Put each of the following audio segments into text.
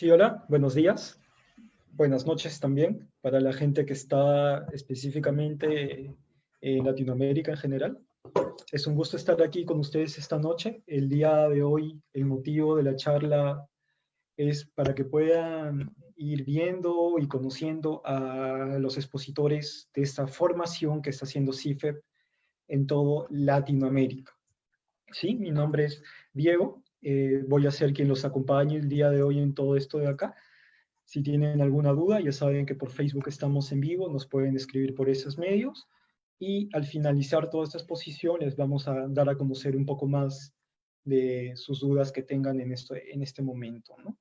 Sí, hola, buenos días, buenas noches también para la gente que está específicamente en Latinoamérica en general. Es un gusto estar aquí con ustedes esta noche. El día de hoy, el motivo de la charla es para que puedan ir viendo y conociendo a los expositores de esta formación que está haciendo CIFEP en todo Latinoamérica. Sí, mi nombre es Diego, voy a ser quien los acompañe el día de hoy en todo esto de acá. Si tienen alguna duda, ya saben que por Facebook estamos en vivo, nos pueden escribir por esos medios. Y al finalizar toda esta exposición, les vamos a dar a conocer un poco más de sus dudas que tengan en este momento, ¿no?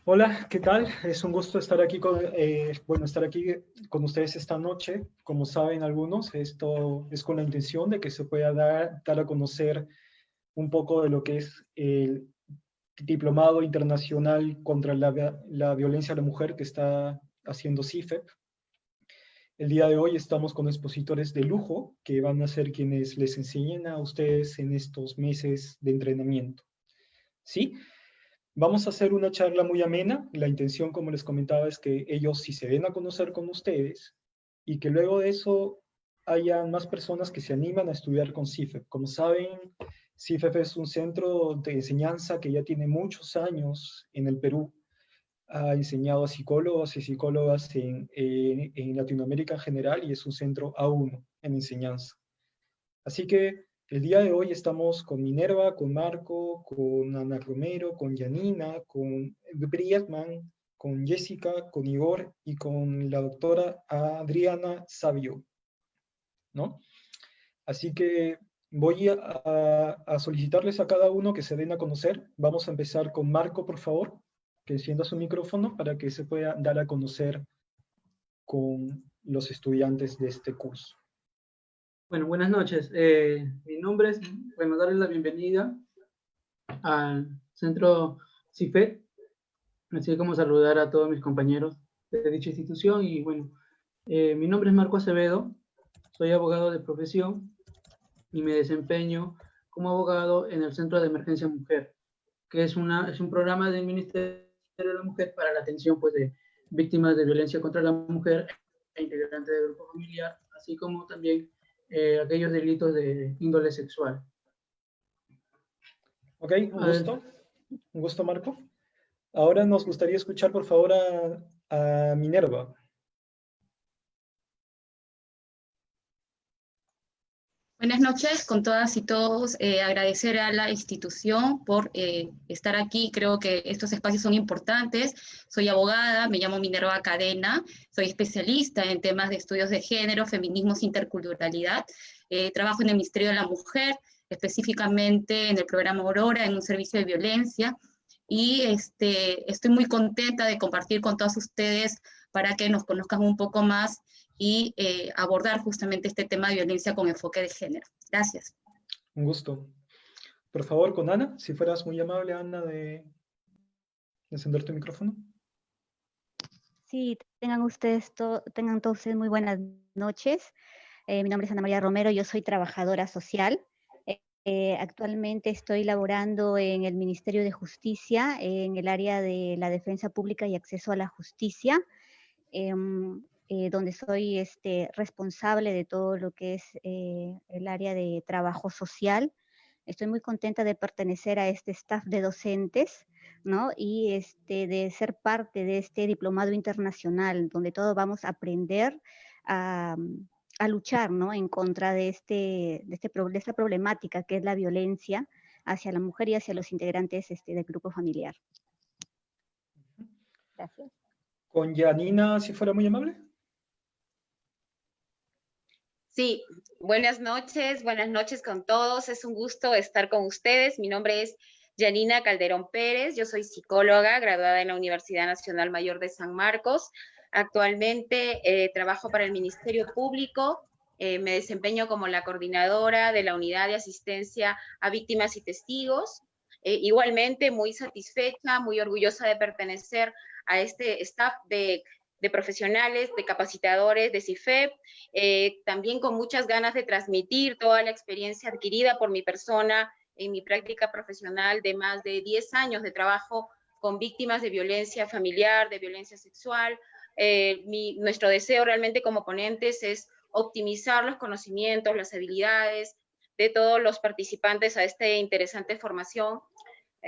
Hola, ¿qué tal? Es un gusto estar aquí estar aquí con ustedes esta noche. Como saben algunos, esto es con la intención de que se pueda dar a conocer un poco de lo que es el diplomado internacional contra la violencia a la mujer que está haciendo CIFEP. El día de hoy estamos con expositores de lujo que van a ser quienes les enseñen a ustedes en estos meses de entrenamiento. ¿Sí? Vamos a hacer una charla muy amena. La intención, como les comentaba, es que ellos sí se den a conocer con ustedes y que luego de eso haya más personas que se animan a estudiar con CIFEP. Como saben, CIFEP es un centro de enseñanza que ya tiene muchos años en el Perú. Ha enseñado a psicólogos y psicólogas en Latinoamérica en general y es un centro A1 en enseñanza. Así que el día de hoy estamos con Minerva, con Marco, con Ana Romero, con Janina, con Brietman, con Jessica, con Igor y con la doctora Adriana Savio, ¿no? Así que voy a solicitarles a cada uno que se den a conocer. Vamos a empezar con Marco, por favor, que encienda su micrófono para que se pueda dar a conocer con los estudiantes de este curso. Bueno, buenas noches. Mi nombre es, bueno, darles la bienvenida al centro CIFET, así como saludar a todos mis compañeros de dicha institución. Y bueno, mi nombre es Marco Acevedo, soy abogado de profesión y me desempeño como abogado en el Centro de Emergencia Mujer, que es un programa del Ministerio de la Mujer para la atención pues, de víctimas de violencia contra la mujer e integrantes del grupo familiar, así como también aquellos delitos de índole sexual. Ok, un gusto Marco. Ahora nos gustaría escuchar por favor a Minerva. Buenas noches con todas y todos. Agradecer a la institución por estar aquí. Creo que estos espacios son importantes. Soy abogada, me llamo Minerva Cadena, soy especialista en temas de estudios de género, feminismos, interculturalidad. Trabajo en el Ministerio de la Mujer, específicamente en el programa Aurora, en un servicio de violencia. Y estoy muy contenta de compartir con todos ustedes para que nos conozcan un poco más y abordar justamente este tema de violencia con enfoque de género. Gracias. Un gusto. Por favor, con Ana, si fueras muy amable, Ana, de encender tu micrófono. Sí, tengan todos ustedes muy buenas noches. Mi nombre es Ana María Romero, yo soy trabajadora social. Actualmente estoy laborando en el Ministerio de Justicia, en el área de la defensa pública y acceso a la justicia, donde soy responsable de todo lo que es el área de trabajo social. Estoy muy contenta de pertenecer a este staff de docentes, ¿no? Y de ser parte de este diplomado internacional, donde todos vamos a aprender a luchar, ¿no? En contra de esta problemática que es la violencia hacia la mujer y hacia los integrantes del grupo familiar. Gracias. Con Janina, si fuera muy amable. Sí, buenas noches con todos. Es un gusto estar con ustedes. Mi nombre es Janina Calderón Pérez. Yo soy psicóloga, graduada en la Universidad Nacional Mayor de San Marcos. Actualmente trabajo para el Ministerio Público. Me desempeño como la coordinadora de la Unidad de Asistencia a Víctimas y Testigos. Igualmente muy satisfecha, muy orgullosa de pertenecer a este staff de profesionales, de capacitadores de CIFEP, también con muchas ganas de transmitir toda la experiencia adquirida por mi persona en mi práctica profesional de más de 10 años de trabajo con víctimas de violencia familiar, de violencia sexual. Nuestro deseo realmente como ponentes es optimizar los conocimientos, las habilidades de todos los participantes a esta interesante formación.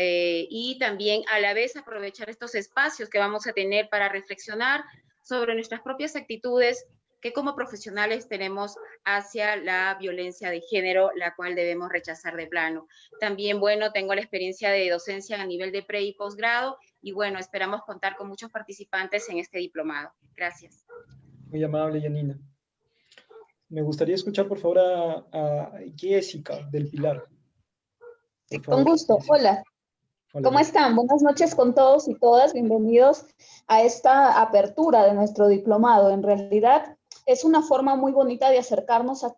Y también a la vez aprovechar estos espacios que vamos a tener para reflexionar sobre nuestras propias actitudes que como profesionales tenemos hacia la violencia de género, la cual debemos rechazar de plano. También, bueno, tengo la experiencia de docencia a nivel de pre y posgrado y bueno, esperamos contar con muchos participantes en este diplomado. Gracias. Muy amable, Janina. Me gustaría escuchar, por favor, a Jessica del Pilar. Sí, con gusto. Jessica. Hola. Hola, ¿Cómo Jessica. están? Buenas noches con todos y todas. Bienvenidos a esta apertura de nuestro diplomado. En realidad es una forma muy bonita de acercarnos a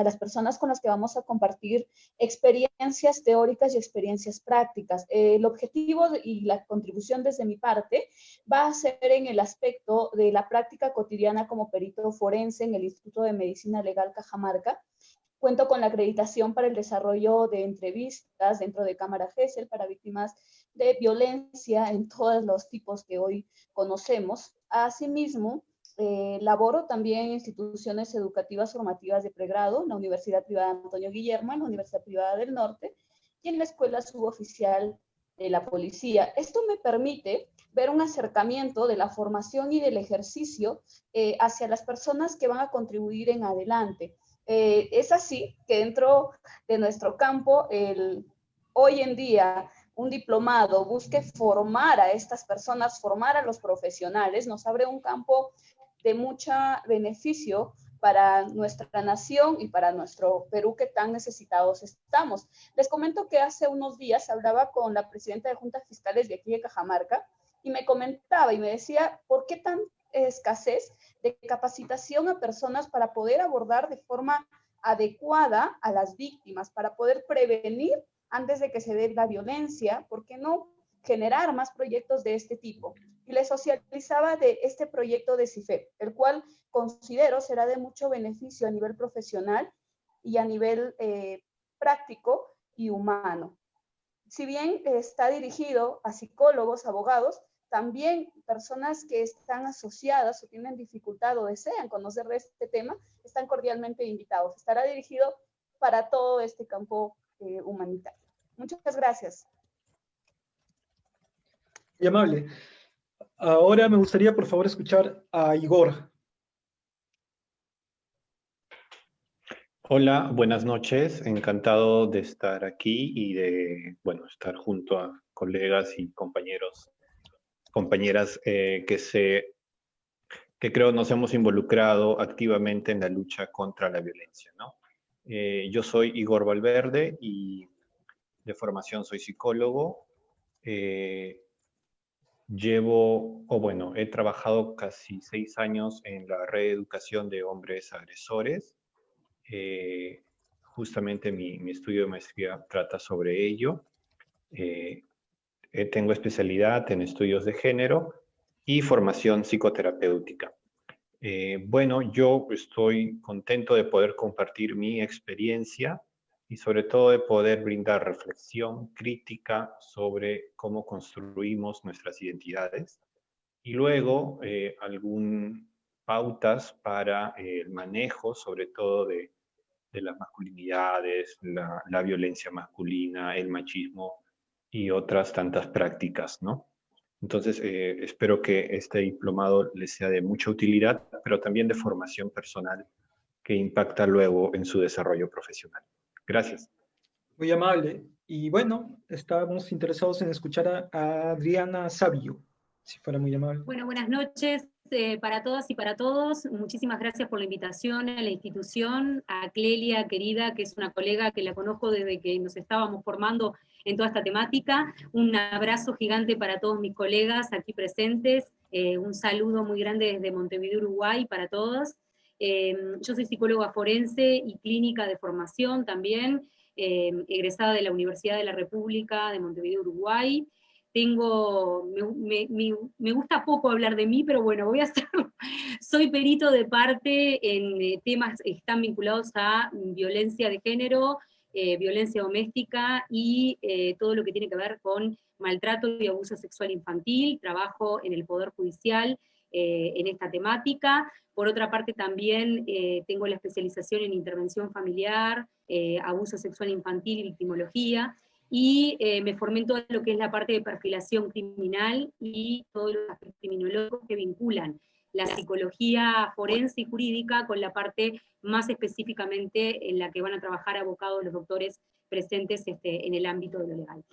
las personas con las que vamos a compartir experiencias teóricas y experiencias prácticas. El objetivo y la contribución desde mi parte va a ser en el aspecto de la práctica cotidiana como perito forense en el Instituto de Medicina Legal Cajamarca. Cuento con la acreditación para el desarrollo de entrevistas dentro de Cámara GESEL para víctimas de violencia en todos los tipos que hoy conocemos. Asimismo, laboro también en instituciones educativas formativas de pregrado, en la Universidad Privada Antonio Guillermo, en la Universidad Privada del Norte y en la Escuela Suboficial de la Policía. Esto me permite ver un acercamiento de la formación y del ejercicio hacia las personas que van a contribuir en adelante. Es así que dentro de nuestro campo, hoy en día, un diplomado busque formar a estas personas, formar a los profesionales, nos abre un campo de mucho beneficio para nuestra nación y para nuestro Perú que tan necesitados estamos. Les comento que hace unos días hablaba con la presidenta de Juntas Fiscales de aquí de Cajamarca y me comentaba y me decía, ¿por qué tan escasez de capacitación a personas para poder abordar de forma adecuada a las víctimas, para poder prevenir antes de que se dé la violencia? ¿Por qué no generar más proyectos de este tipo? Y les socializaba de este proyecto de CIFEP, el cual considero será de mucho beneficio a nivel profesional y a nivel práctico y humano. Si bien está dirigido a psicólogos, abogados, también personas que están asociadas o tienen dificultad o desean conocer de este tema, están cordialmente invitados. Estará dirigido para todo este campo humanitario. Muchas gracias. Muy amable. Ahora me gustaría, por favor, escuchar a Igor. Hola, buenas noches. Encantado de estar aquí y de, bueno, estar junto a colegas y compañeros, compañeras que creo nos hemos involucrado activamente en la lucha contra la violencia, ¿no? Yo soy Igor Valverde y de formación soy psicólogo. He trabajado casi 6 años en la reeducación de hombres agresores. Justamente mi estudio de maestría trata sobre ello. Tengo especialidad en estudios de género y formación psicoterapéutica. Yo estoy contento de poder compartir mi experiencia y sobre todo de poder brindar reflexión crítica sobre cómo construimos nuestras identidades y luego algunas pautas para el manejo sobre todo de las masculinidades, la violencia masculina, el machismo y otras tantas prácticas, ¿no? Entonces, espero que este diplomado les sea de mucha utilidad, pero también de formación personal que impacta luego en su desarrollo profesional. Gracias. Muy amable. Y bueno, estamos interesados en escuchar a Adriana Sabio. si fuera muy amable. Bueno, buenas noches para todas y para todos. Muchísimas gracias por la invitación a la institución, a Clelia, querida, que es una colega que la conozco desde que nos estábamos formando en toda esta temática. Un abrazo gigante para todos mis colegas aquí presentes. Un saludo muy grande desde Montevideo, Uruguay, para todos. Yo soy psicóloga forense y clínica de formación también, egresada de la Universidad de la República de Montevideo, Uruguay. Me gusta poco hablar de mí, pero bueno, voy a hacerlo. Soy perito de parte en temas que están vinculados a violencia de género, violencia doméstica y todo lo que tiene que ver con maltrato y abuso sexual infantil. Trabajo en el Poder Judicial en esta temática. Por otra parte también tengo la especialización en intervención familiar, abuso sexual infantil y victimología, y me formé en todo lo que es la parte de perfilación criminal y todos los aspectos criminológicos que vinculan la psicología forense y jurídica con la parte más específicamente en la que van a trabajar abocados los doctores presentes en el ámbito de lo legal.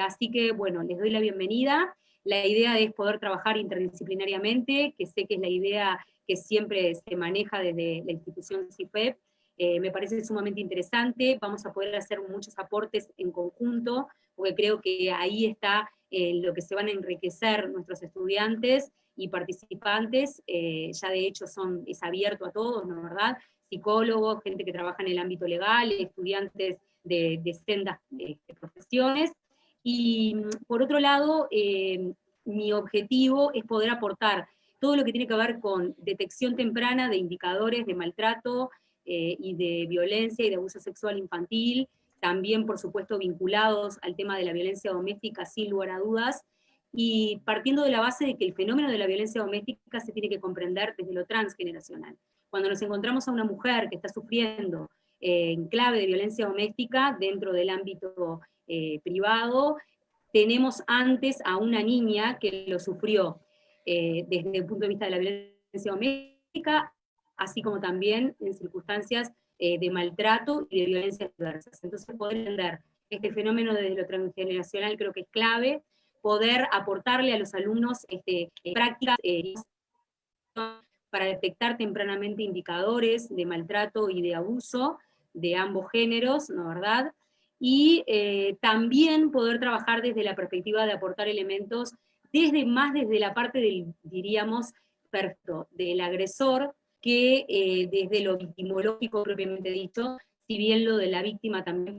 Así que, bueno, les doy la bienvenida. La idea es poder trabajar interdisciplinariamente, que sé que es la idea que siempre se maneja desde la institución CIFEP. Me parece sumamente interesante, vamos a poder hacer muchos aportes en conjunto, porque creo que ahí está lo que se van a enriquecer nuestros estudiantes y participantes, ya de hecho es abierto a todos, ¿no es verdad? Psicólogos, gente que trabaja en el ámbito legal, estudiantes de sendas profesiones, y por otro lado, mi objetivo es poder aportar todo lo que tiene que ver con detección temprana de indicadores de maltrato, y de violencia y de abuso sexual infantil, también por supuesto vinculados al tema de la violencia doméstica sin lugar a dudas, y partiendo de la base de que el fenómeno de la violencia doméstica se tiene que comprender desde lo transgeneracional. Cuando nos encontramos a una mujer que está sufriendo en clave de violencia doméstica dentro del ámbito privado, tenemos antes a una niña que lo sufrió desde el punto de vista de la violencia doméstica, así como también en circunstancias de maltrato y de violencias diversas. Entonces, poder entender este fenómeno desde lo transgeneracional creo que es clave, poder aportarle a los alumnos prácticas para detectar tempranamente indicadores de maltrato y de abuso de ambos géneros, ¿no es verdad? Y también poder trabajar desde la perspectiva de aportar elementos más desde la parte del, diríamos, perfecto, del agresor, que desde lo victimológico propiamente dicho, si bien lo de la víctima también,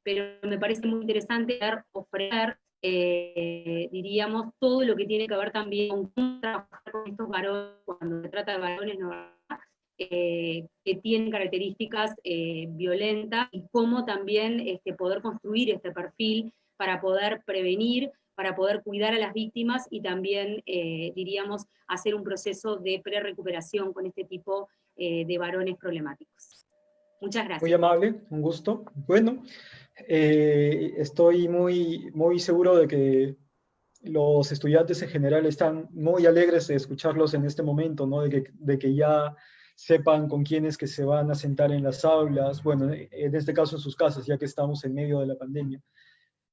pero me parece muy interesante ofrecer, diríamos, todo lo que tiene que ver también con cómo trabajar con estos varones, cuando se trata de varones, ¿no? Que tienen características violentas, y cómo también poder construir este perfil para poder prevenir, para poder cuidar a las víctimas y también, diríamos, hacer un proceso de pre-recuperación con este tipo de varones problemáticos. Muchas gracias. Muy amable, un gusto. Bueno, estoy muy seguro de que los estudiantes en general están muy alegres de escucharlos en este momento, ¿no? De que ya sepan con quiénes que se van a sentar en las aulas, bueno, en este caso en sus casas, ya que estamos en medio de la pandemia.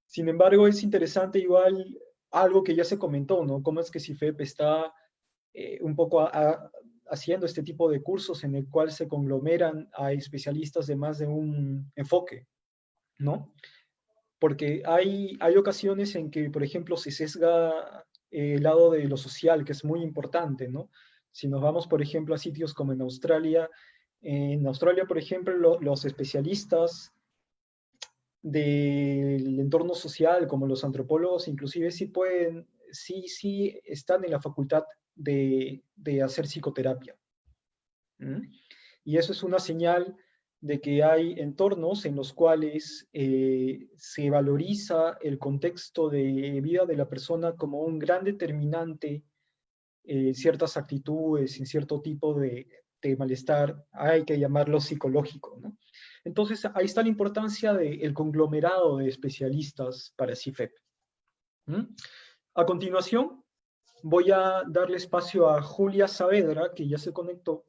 Sin embargo, es interesante igual algo que ya se comentó, ¿no? Cómo es que CIFEP está un poco haciendo este tipo de cursos en el cual se conglomeran a especialistas de más de un enfoque, ¿no? Porque hay ocasiones en que, por ejemplo, se sesga el lado de lo social, que es muy importante, ¿no? Si nos vamos, por ejemplo, a sitios como en Australia, por ejemplo, los especialistas del entorno social, como los antropólogos, inclusive sí están en la facultad de hacer psicoterapia. Y eso es una señal de que hay entornos en los cuales se valoriza el contexto de vida de la persona como un gran determinante en ciertas actitudes, en cierto tipo de malestar, hay que llamarlo psicológico, ¿no? Entonces, ahí está la importancia del conglomerado de especialistas para CIFEP. A continuación, voy a darle espacio a Julia Saavedra, que ya se conectó,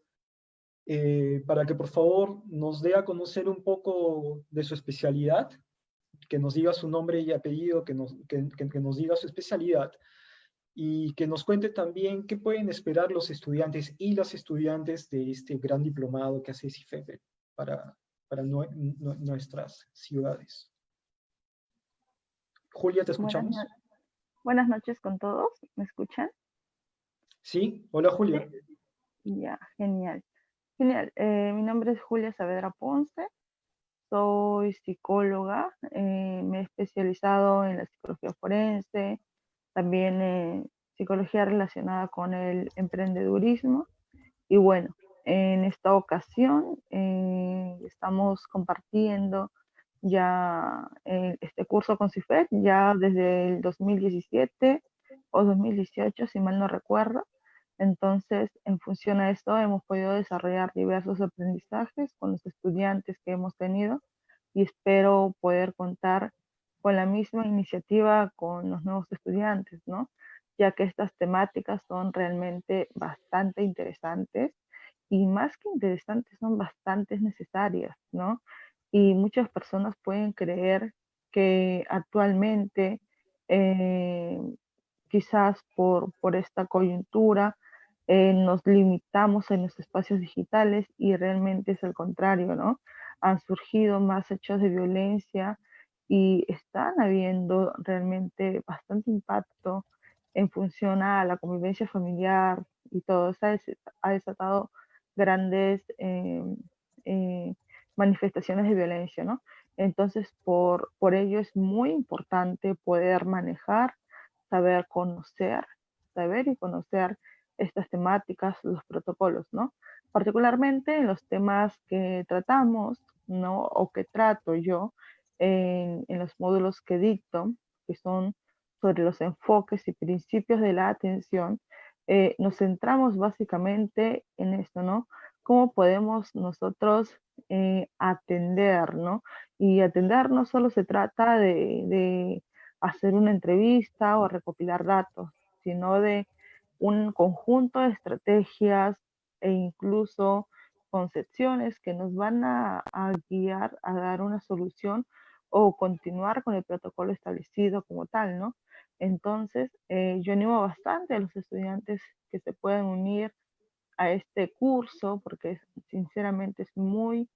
para que por favor nos dé a conocer un poco de su especialidad, que nos diga su nombre y apellido, que nos diga su especialidad, y que nos cuente también qué pueden esperar los estudiantes y las estudiantes de este gran diplomado que hace CIFEP para nuestras ciudades. Julia, ¿te escuchamos? Buenas noches con todos, ¿me escuchan? Sí, hola Julia. Ya, genial. Genial, mi nombre es Julia Saavedra Ponce, soy psicóloga, me he especializado en la psicología forense, también psicología relacionada con el emprendedurismo. Y bueno, en esta ocasión estamos compartiendo ya este curso con CIFET ya desde el 2017 o 2018, si mal no recuerdo. Entonces, en función a esto, hemos podido desarrollar diversos aprendizajes con los estudiantes que hemos tenido y espero poder contar con la misma iniciativa con los nuevos estudiantes, ¿no? Ya que estas temáticas son realmente bastante interesantes y más que interesantes, son bastante necesarias, ¿no? Y muchas personas pueden creer que actualmente, eh, quizás por esta coyuntura, nos limitamos en los espacios digitales y realmente es el contrario, ¿no? Han surgido más hechos de violencia y están habiendo realmente bastante impacto en función a la convivencia familiar y todo. Eso ha desatado grandes eh, manifestaciones de violencia, ¿no? Entonces, por ello es muy importante poder manejar, saber conocer, saber y conocer estas temáticas, los protocolos, ¿no? Particularmente en los temas que tratamos, ¿no? O que trato yo en los módulos que dicto, que son sobre los enfoques y principios de la atención, nos centramos básicamente en esto, ¿no? ¿Cómo podemos nosotros atender, ¿no? Y atender no solo se trata de hacer una entrevista o recopilar datos, sino de un conjunto de estrategias e incluso concepciones que nos van a guiar a dar una solución o continuar con el protocolo establecido como tal, ¿no? Entonces, yo animo bastante a los estudiantes que se puedan unir a este curso porque sinceramente es muy,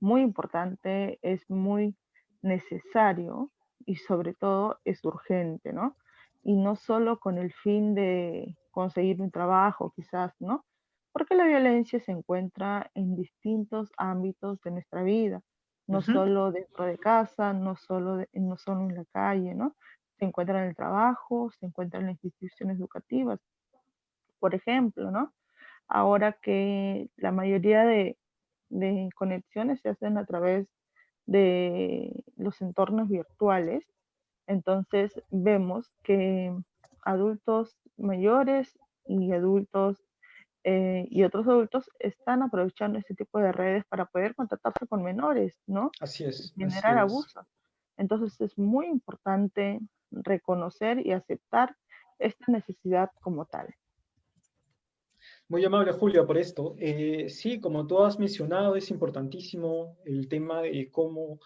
muy importante, es muy necesario y sobre todo es urgente, ¿no? Y no solo con el fin de conseguir un trabajo, quizás, ¿no? Porque la violencia se encuentra en distintos ámbitos de nuestra vida, no solo dentro de casa, no solo en la calle, ¿no? Se encuentra en el trabajo, se encuentra en las instituciones educativas, por ejemplo, ¿no? Ahora que la mayoría de conexiones se hacen a través de los entornos virtuales, entonces vemos que adultos mayores y adultos y otros adultos están aprovechando este tipo de redes para poder contactarse con menores, ¿no? Así es. Generar abusos. Entonces es muy importante reconocer y aceptar esta necesidad como tal. Muy amable, Julia, por esto. Sí, como tú has mencionado, es importantísimo el tema de cómo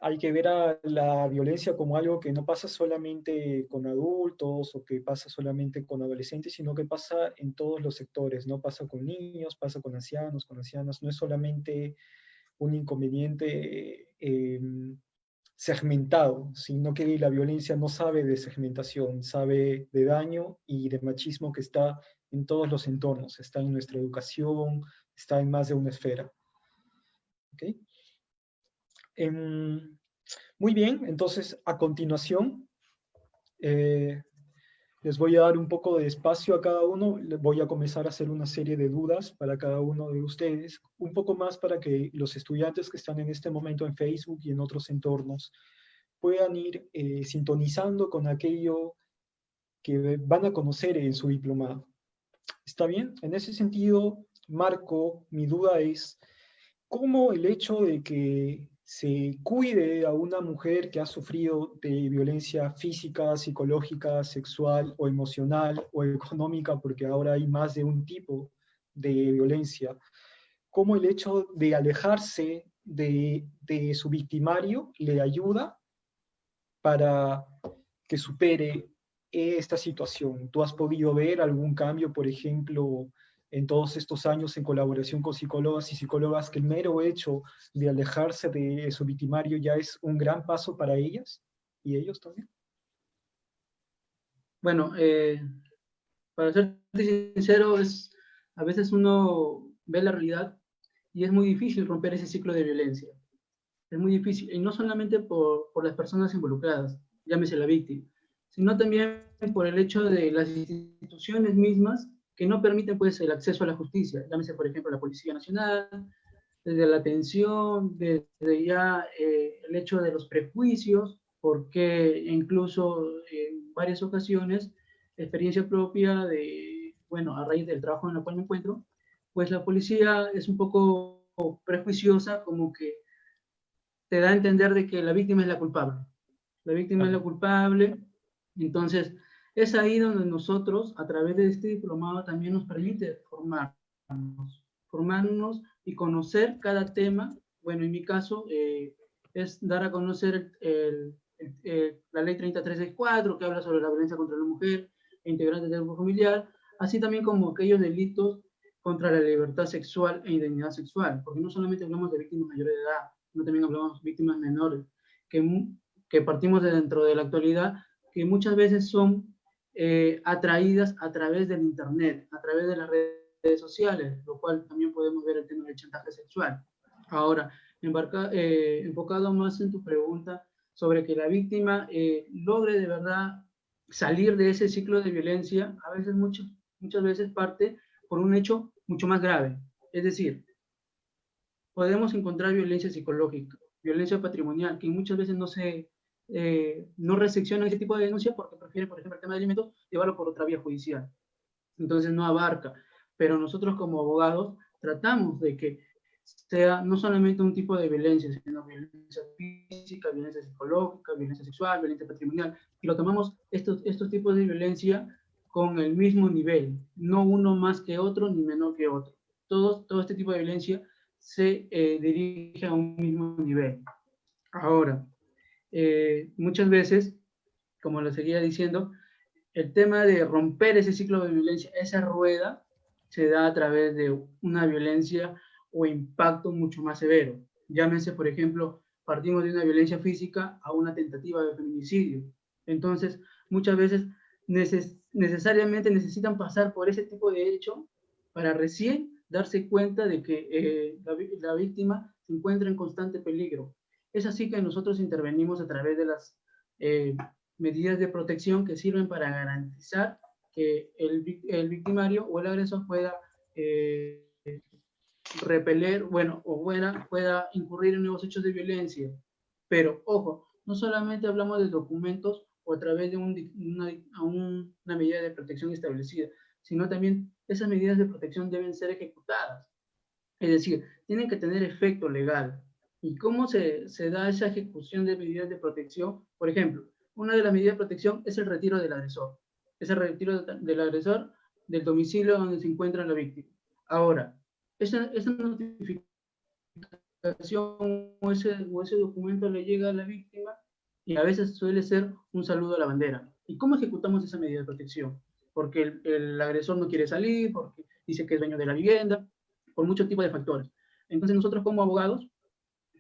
hay que ver a la violencia como algo que no pasa solamente con adultos o que pasa solamente con adolescentes, sino que pasa en todos los sectores, ¿no? Pasa con niños, pasa con ancianos, con ancianas. No es solamente un inconveniente segmentado, sino que la violencia no sabe de segmentación, sabe de daño y de machismo que está en todos los entornos, está en nuestra educación, está en más de una esfera. ¿Okay? Muy bien, entonces a continuación les voy a dar un poco de espacio a cada uno, les voy a comenzar a hacer una serie de dudas para cada uno de ustedes, un poco más para que los estudiantes que están en este momento en Facebook y en otros entornos puedan ir sintonizando con aquello que van a conocer en su diplomado. ¿Está bien? En ese sentido, Marco, mi duda es, ¿cómo el hecho de que se cuide a una mujer que ha sufrido de violencia física, psicológica, sexual o emocional o económica, porque ahora hay más de un tipo de violencia, cómo el hecho de alejarse de su victimario le ayuda para que supere esta situación? ¿Tú has podido ver algún cambio, por ejemplo, en todos estos años en colaboración con psicólogas y psicólogas, que el mero hecho de alejarse de su victimario ya es un gran paso para ellas y ellos también? Bueno, para ser sincero, a veces uno ve la realidad y es muy difícil romper ese ciclo de violencia. Es muy difícil, y no solamente por las personas involucradas, llámese la víctima, sino también por el hecho de las instituciones mismas que no permiten pues el acceso a la justicia, llámese por ejemplo la Policía Nacional, desde la atención, desde ya el hecho de los prejuicios, porque incluso en varias ocasiones, experiencia propia de, bueno, a raíz del trabajo en el cual me encuentro, pues la policía es un poco prejuiciosa, como que te da a entender de que la víctima es la culpable. La víctima es la culpable, entonces es ahí donde nosotros, a través de este diplomado, también nos permite formarnos y conocer cada tema. Bueno, en mi caso, es dar a conocer la ley 3364, que habla sobre la violencia contra la mujer e integrantes del grupo familiar, así también como aquellos delitos contra la libertad sexual e identidad sexual, porque no solamente hablamos de víctimas mayores de edad, sino también hablamos de víctimas menores, que partimos de dentro de la actualidad, que muchas veces son atraídas a través del internet, a través de las redes sociales, lo cual también podemos ver el tema del chantaje sexual. Ahora, enfocado más en tu pregunta sobre que la víctima logre de verdad salir de ese ciclo de violencia, a veces, muchas veces parte por un hecho mucho más grave. Es decir, podemos encontrar violencia psicológica, violencia patrimonial, que muchas veces no recepcionan ese tipo de denuncias porque prefieren, por ejemplo, el tema de alimentos, llevarlo por otra vía judicial. Entonces no abarca. Pero nosotros como abogados tratamos de que sea no solamente un tipo de violencia, sino violencia física, violencia psicológica, violencia sexual, violencia patrimonial, y lo tomamos estos tipos de violencia con el mismo nivel, no uno más que otro ni menor que otro. Todo este tipo de violencia se dirige a un mismo nivel. Ahora, muchas veces, como lo seguía diciendo, el tema de romper ese ciclo de violencia, esa rueda, se da a través de una violencia o impacto mucho más severo. Llámese, por ejemplo, partimos de una violencia física a una tentativa de feminicidio. Entonces, muchas veces necesariamente necesitan pasar por ese tipo de hecho para recién darse cuenta de que la víctima se encuentra en constante peligro. Es así que nosotros intervenimos a través de las medidas de protección que sirven para garantizar que el victimario o el agresor pueda repeler, bueno, o pueda incurrir en nuevos hechos de violencia. Pero, ojo, no solamente hablamos de documentos o a través de una medida de protección establecida, sino también esas medidas de protección deben ser ejecutadas. Es decir, tienen que tener efecto legal. ¿Y cómo se da esa ejecución de medidas de protección? Por ejemplo, una de las medidas de protección es el retiro del agresor. Es el retiro del agresor del domicilio donde se encuentra la víctima. Ahora, esa notificación o ese documento le llega a la víctima y a veces suele ser un saludo a la bandera. ¿Y cómo ejecutamos esa medida de protección? Porque el agresor no quiere salir, porque dice que es dueño de la vivienda, por muchos tipos de factores. Entonces nosotros como abogados,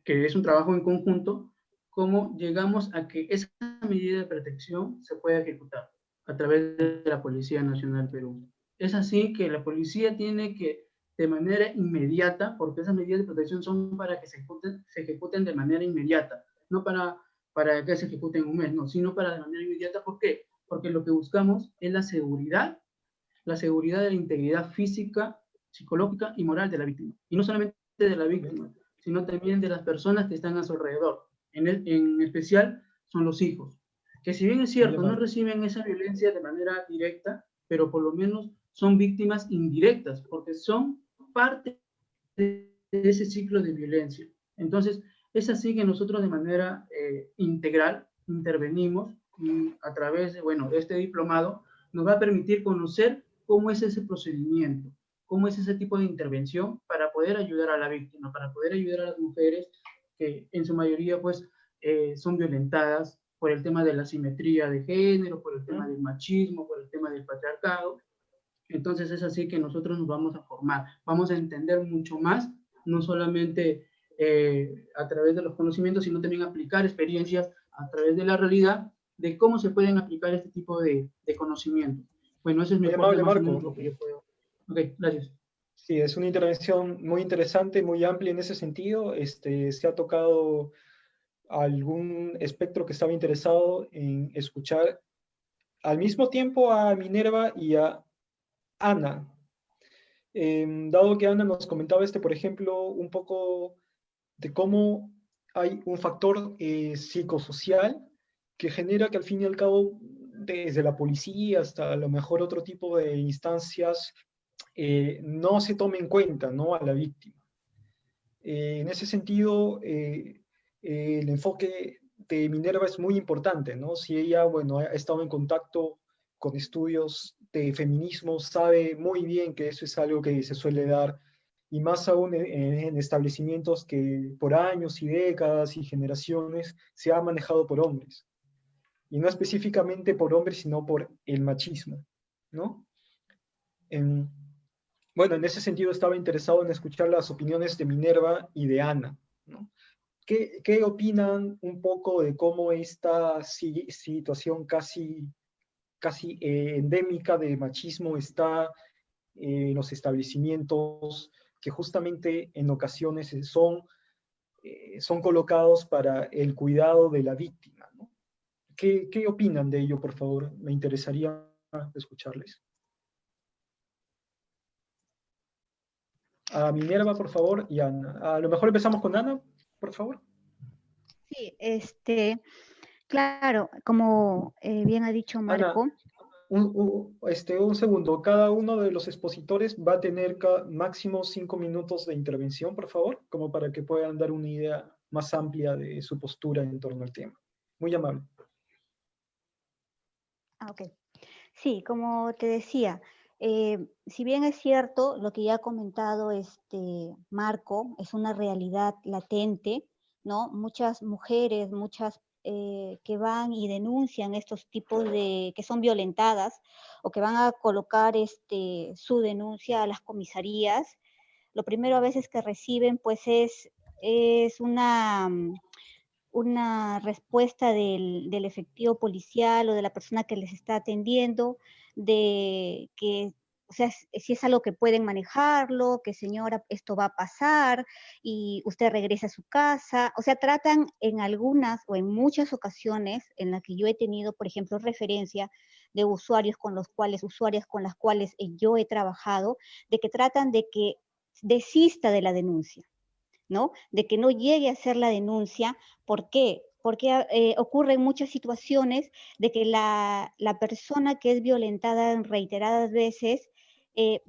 que es un trabajo en conjunto, ¿cómo llegamos a que esa medida de protección se pueda ejecutar? A través de la Policía Nacional Perú. Es así que la policía tiene que, de manera inmediata, porque esas medidas de protección son para que se ejecuten de manera inmediata, no para que se ejecuten en un mes, no, sino para de manera inmediata. ¿Por qué? Porque lo que buscamos es la seguridad de la integridad física, psicológica y moral de la víctima. Y no solamente de la víctima, sino también de las personas que están a su alrededor. En especial son los hijos, que si bien es cierto, no reciben esa violencia de manera directa, pero por lo menos son víctimas indirectas, porque son parte de ese ciclo de violencia. Entonces, es así que nosotros de manera integral intervenimos y a través de, bueno, este diplomado nos va a permitir conocer cómo es ese procedimiento, cómo es ese tipo de intervención para poder ayudar a la víctima, para poder ayudar a las mujeres que en su mayoría pues son violentadas por el tema de la simetría de género, por el tema del machismo, por el tema del patriarcado. Entonces es así que nosotros nos vamos a formar, vamos a entender mucho más, no solamente a través de los conocimientos, sino también aplicar experiencias a través de la realidad, de cómo se pueden aplicar este tipo de conocimientos. Bueno, ese es mi aporte más o menos lo que yo puedo. Ok, gracias. Sí, es una intervención muy interesante, muy amplia en ese sentido. Se ha tocado algún espectro que estaba interesado en escuchar al mismo tiempo a Minerva y a Ana. Dado que Ana nos comentaba, por ejemplo, un poco de cómo hay un factor psicosocial que genera que al fin y al cabo, desde la policía hasta a lo mejor otro tipo de instancias, no se tome en cuenta, ¿no?, a la víctima. En ese sentido, el enfoque de Minerva es muy importante, ¿no? Si ella, bueno, ha estado en contacto con estudios de feminismo, sabe muy bien que eso es algo que se suele dar, y más aún en establecimientos que por años y décadas y generaciones se ha manejado por hombres. Y no específicamente por hombres, sino por el machismo, ¿no? Bueno, en ese sentido estaba interesado en escuchar las opiniones de Minerva y de Ana, ¿no? ¿Qué opinan un poco de cómo esta situación casi endémica de machismo está en los establecimientos que justamente en ocasiones son colocados para el cuidado de la víctima, ¿no? ¿Qué opinan de ello, por favor? Me interesaría escucharles. A Minerva, por favor, y Ana. A lo mejor empezamos con Ana, por favor. Sí, claro, como bien ha dicho Marco. Ana, un segundo. Cada uno de los expositores va a tener máximo 5 minutos de intervención, por favor, como para que puedan dar una idea más amplia de su postura en torno al tema. Muy amable. Ok. Sí, como te decía, si bien es cierto lo que ya ha comentado Marco, es una realidad latente, ¿no? Muchas mujeres, que van y denuncian estos tipos que son violentadas o que van a colocar su denuncia a las comisarías, lo primero a veces que reciben pues es una respuesta del efectivo policial o de la persona que les está atendiendo, de que, o sea, si es algo que pueden manejarlo, que señora, esto va a pasar y usted regresa a su casa. O sea, tratan en algunas o en muchas ocasiones en las que yo he tenido, por ejemplo, referencia de usuarias con las cuales yo he trabajado, de que tratan de que desista de la denuncia, ¿no? De que no llegue a hacer la denuncia. ¿Por qué? Porque ocurren muchas situaciones de que la persona que es violentada en reiteradas veces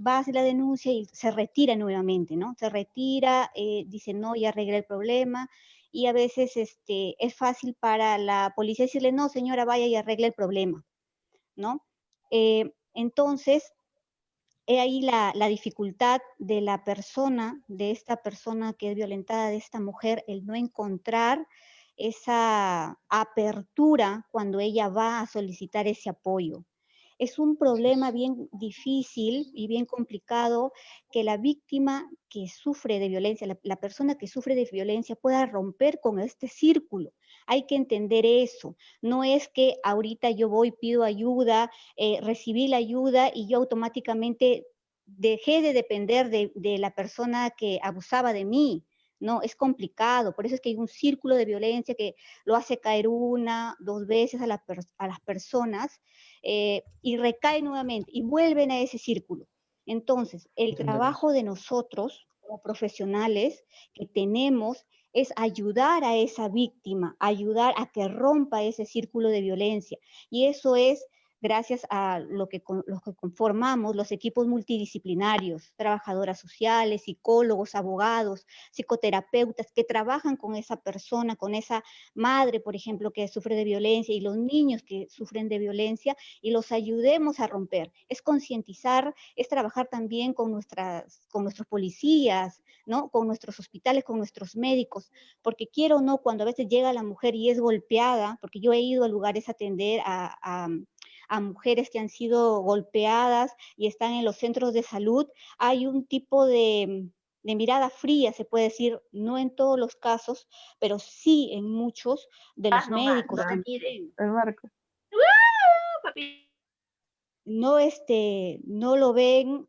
va a hacer la denuncia y se retira nuevamente, ¿no? Se retira, dice, no, ya arreglé el problema, y a veces es fácil para la policía decirle, no, señora, vaya y arregle el problema, ¿no? Entonces, he ahí la dificultad de la persona, de esta persona que es violentada, de esta mujer, el no encontrar esa apertura cuando ella va a solicitar ese apoyo. Es un problema bien difícil y bien complicado que la víctima que sufre de violencia, la persona que sufre de violencia pueda romper con este círculo. Hay que entender eso. No es que ahorita yo voy, pido ayuda, recibí la ayuda y yo automáticamente dejé de depender de la persona que abusaba de mí. No, es complicado. Por eso es que hay un círculo de violencia que lo hace caer 1, 2 veces a las personas, y recae nuevamente y vuelven a ese círculo. Entonces, el trabajo de nosotros como profesionales que tenemos es ayudar a esa víctima, ayudar a que rompa ese círculo de violencia. Y eso es gracias a los que conformamos los equipos multidisciplinarios, trabajadoras sociales, psicólogos, abogados, psicoterapeutas, que trabajan con esa persona, con esa madre, por ejemplo, que sufre de violencia, y los niños que sufren de violencia, y los ayudemos a romper. Es concientizar, es trabajar también con nuestros policías, ¿no? Con nuestros hospitales, con nuestros médicos, porque quiero o no, cuando a veces llega la mujer y es golpeada, porque yo he ido a lugares a atender a mujeres que han sido golpeadas y están en los centros de salud, hay un tipo de mirada fría, se puede decir, no en todos los casos, pero sí en muchos de los médicos que miren. El Marco. No lo ven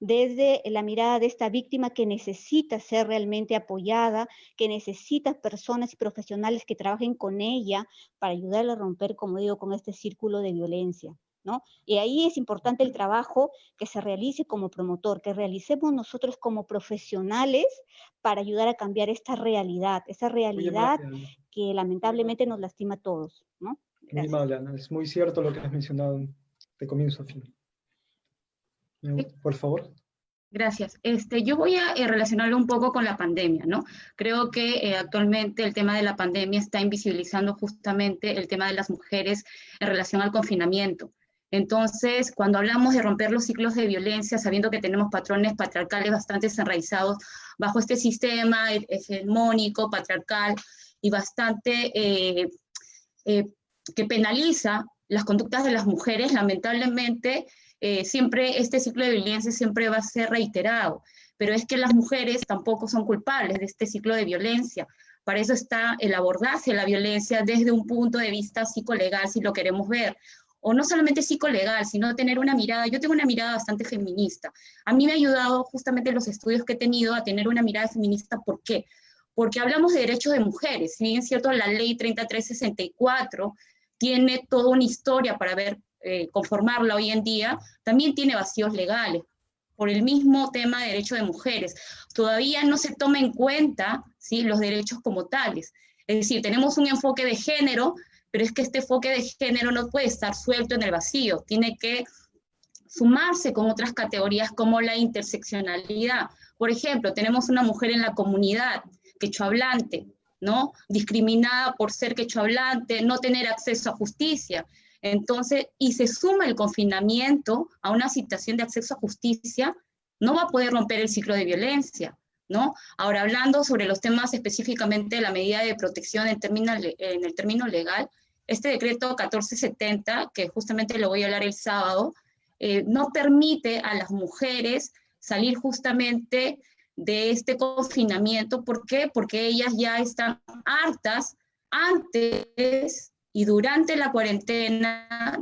desde la mirada de esta víctima que necesita ser realmente apoyada, que necesita personas y profesionales que trabajen con ella para ayudarla a romper, como digo, con este círculo de violencia, ¿no? Y ahí es importante el trabajo que se realice como promotor, que realicemos nosotros como profesionales para ayudar a cambiar esta realidad que lamentablemente nos lastima a todos, ¿no? Muy mal, Ana. Es muy cierto lo que has mencionado de comienzo a fin. Por favor. Gracias. Yo voy a relacionarlo un poco con la pandemia, ¿no? Creo que actualmente el tema de la pandemia está invisibilizando justamente el tema de las mujeres en relación al confinamiento. Entonces, cuando hablamos de romper los ciclos de violencia, sabiendo que tenemos patrones patriarcales bastante enraizados bajo este sistema hegemónico, patriarcal y bastante que penaliza las conductas de las mujeres, lamentablemente, siempre este ciclo de violencia siempre va a ser reiterado, pero es que las mujeres tampoco son culpables de este ciclo de violencia. Para eso está el abordaje de la violencia desde un punto de vista psicolegal, si lo queremos ver, o no solamente psicolegal, sino tener una mirada, yo tengo una mirada bastante feminista. A mí me ha ayudado justamente los estudios que he tenido a tener una mirada feminista. ¿Por qué? Porque hablamos de derechos de mujeres. Si bien es cierto, la ley 3364 tiene toda una historia para ver, conformarla hoy en día, también tiene vacíos legales por el mismo tema de derechos de mujeres. Todavía no se toma en cuenta, ¿sí?, los derechos como tales. Es decir, tenemos un enfoque de género, pero es que este enfoque de género no puede estar suelto en el vacío, tiene que sumarse con otras categorías como la interseccionalidad. Por ejemplo, tenemos una mujer en la comunidad quechohablante, ¿no?, discriminada por ser quechohablante, no tener acceso a justicia. Entonces, y se suma el confinamiento a una situación de acceso a justicia, no va a poder romper el ciclo de violencia, ¿no? Ahora, hablando sobre los temas específicamente de la medida de protección en el término legal, este decreto 1470, que justamente lo voy a hablar el sábado, no permite a las mujeres salir justamente de este confinamiento. ¿Por qué? Porque ellas ya están hartas antes y durante la cuarentena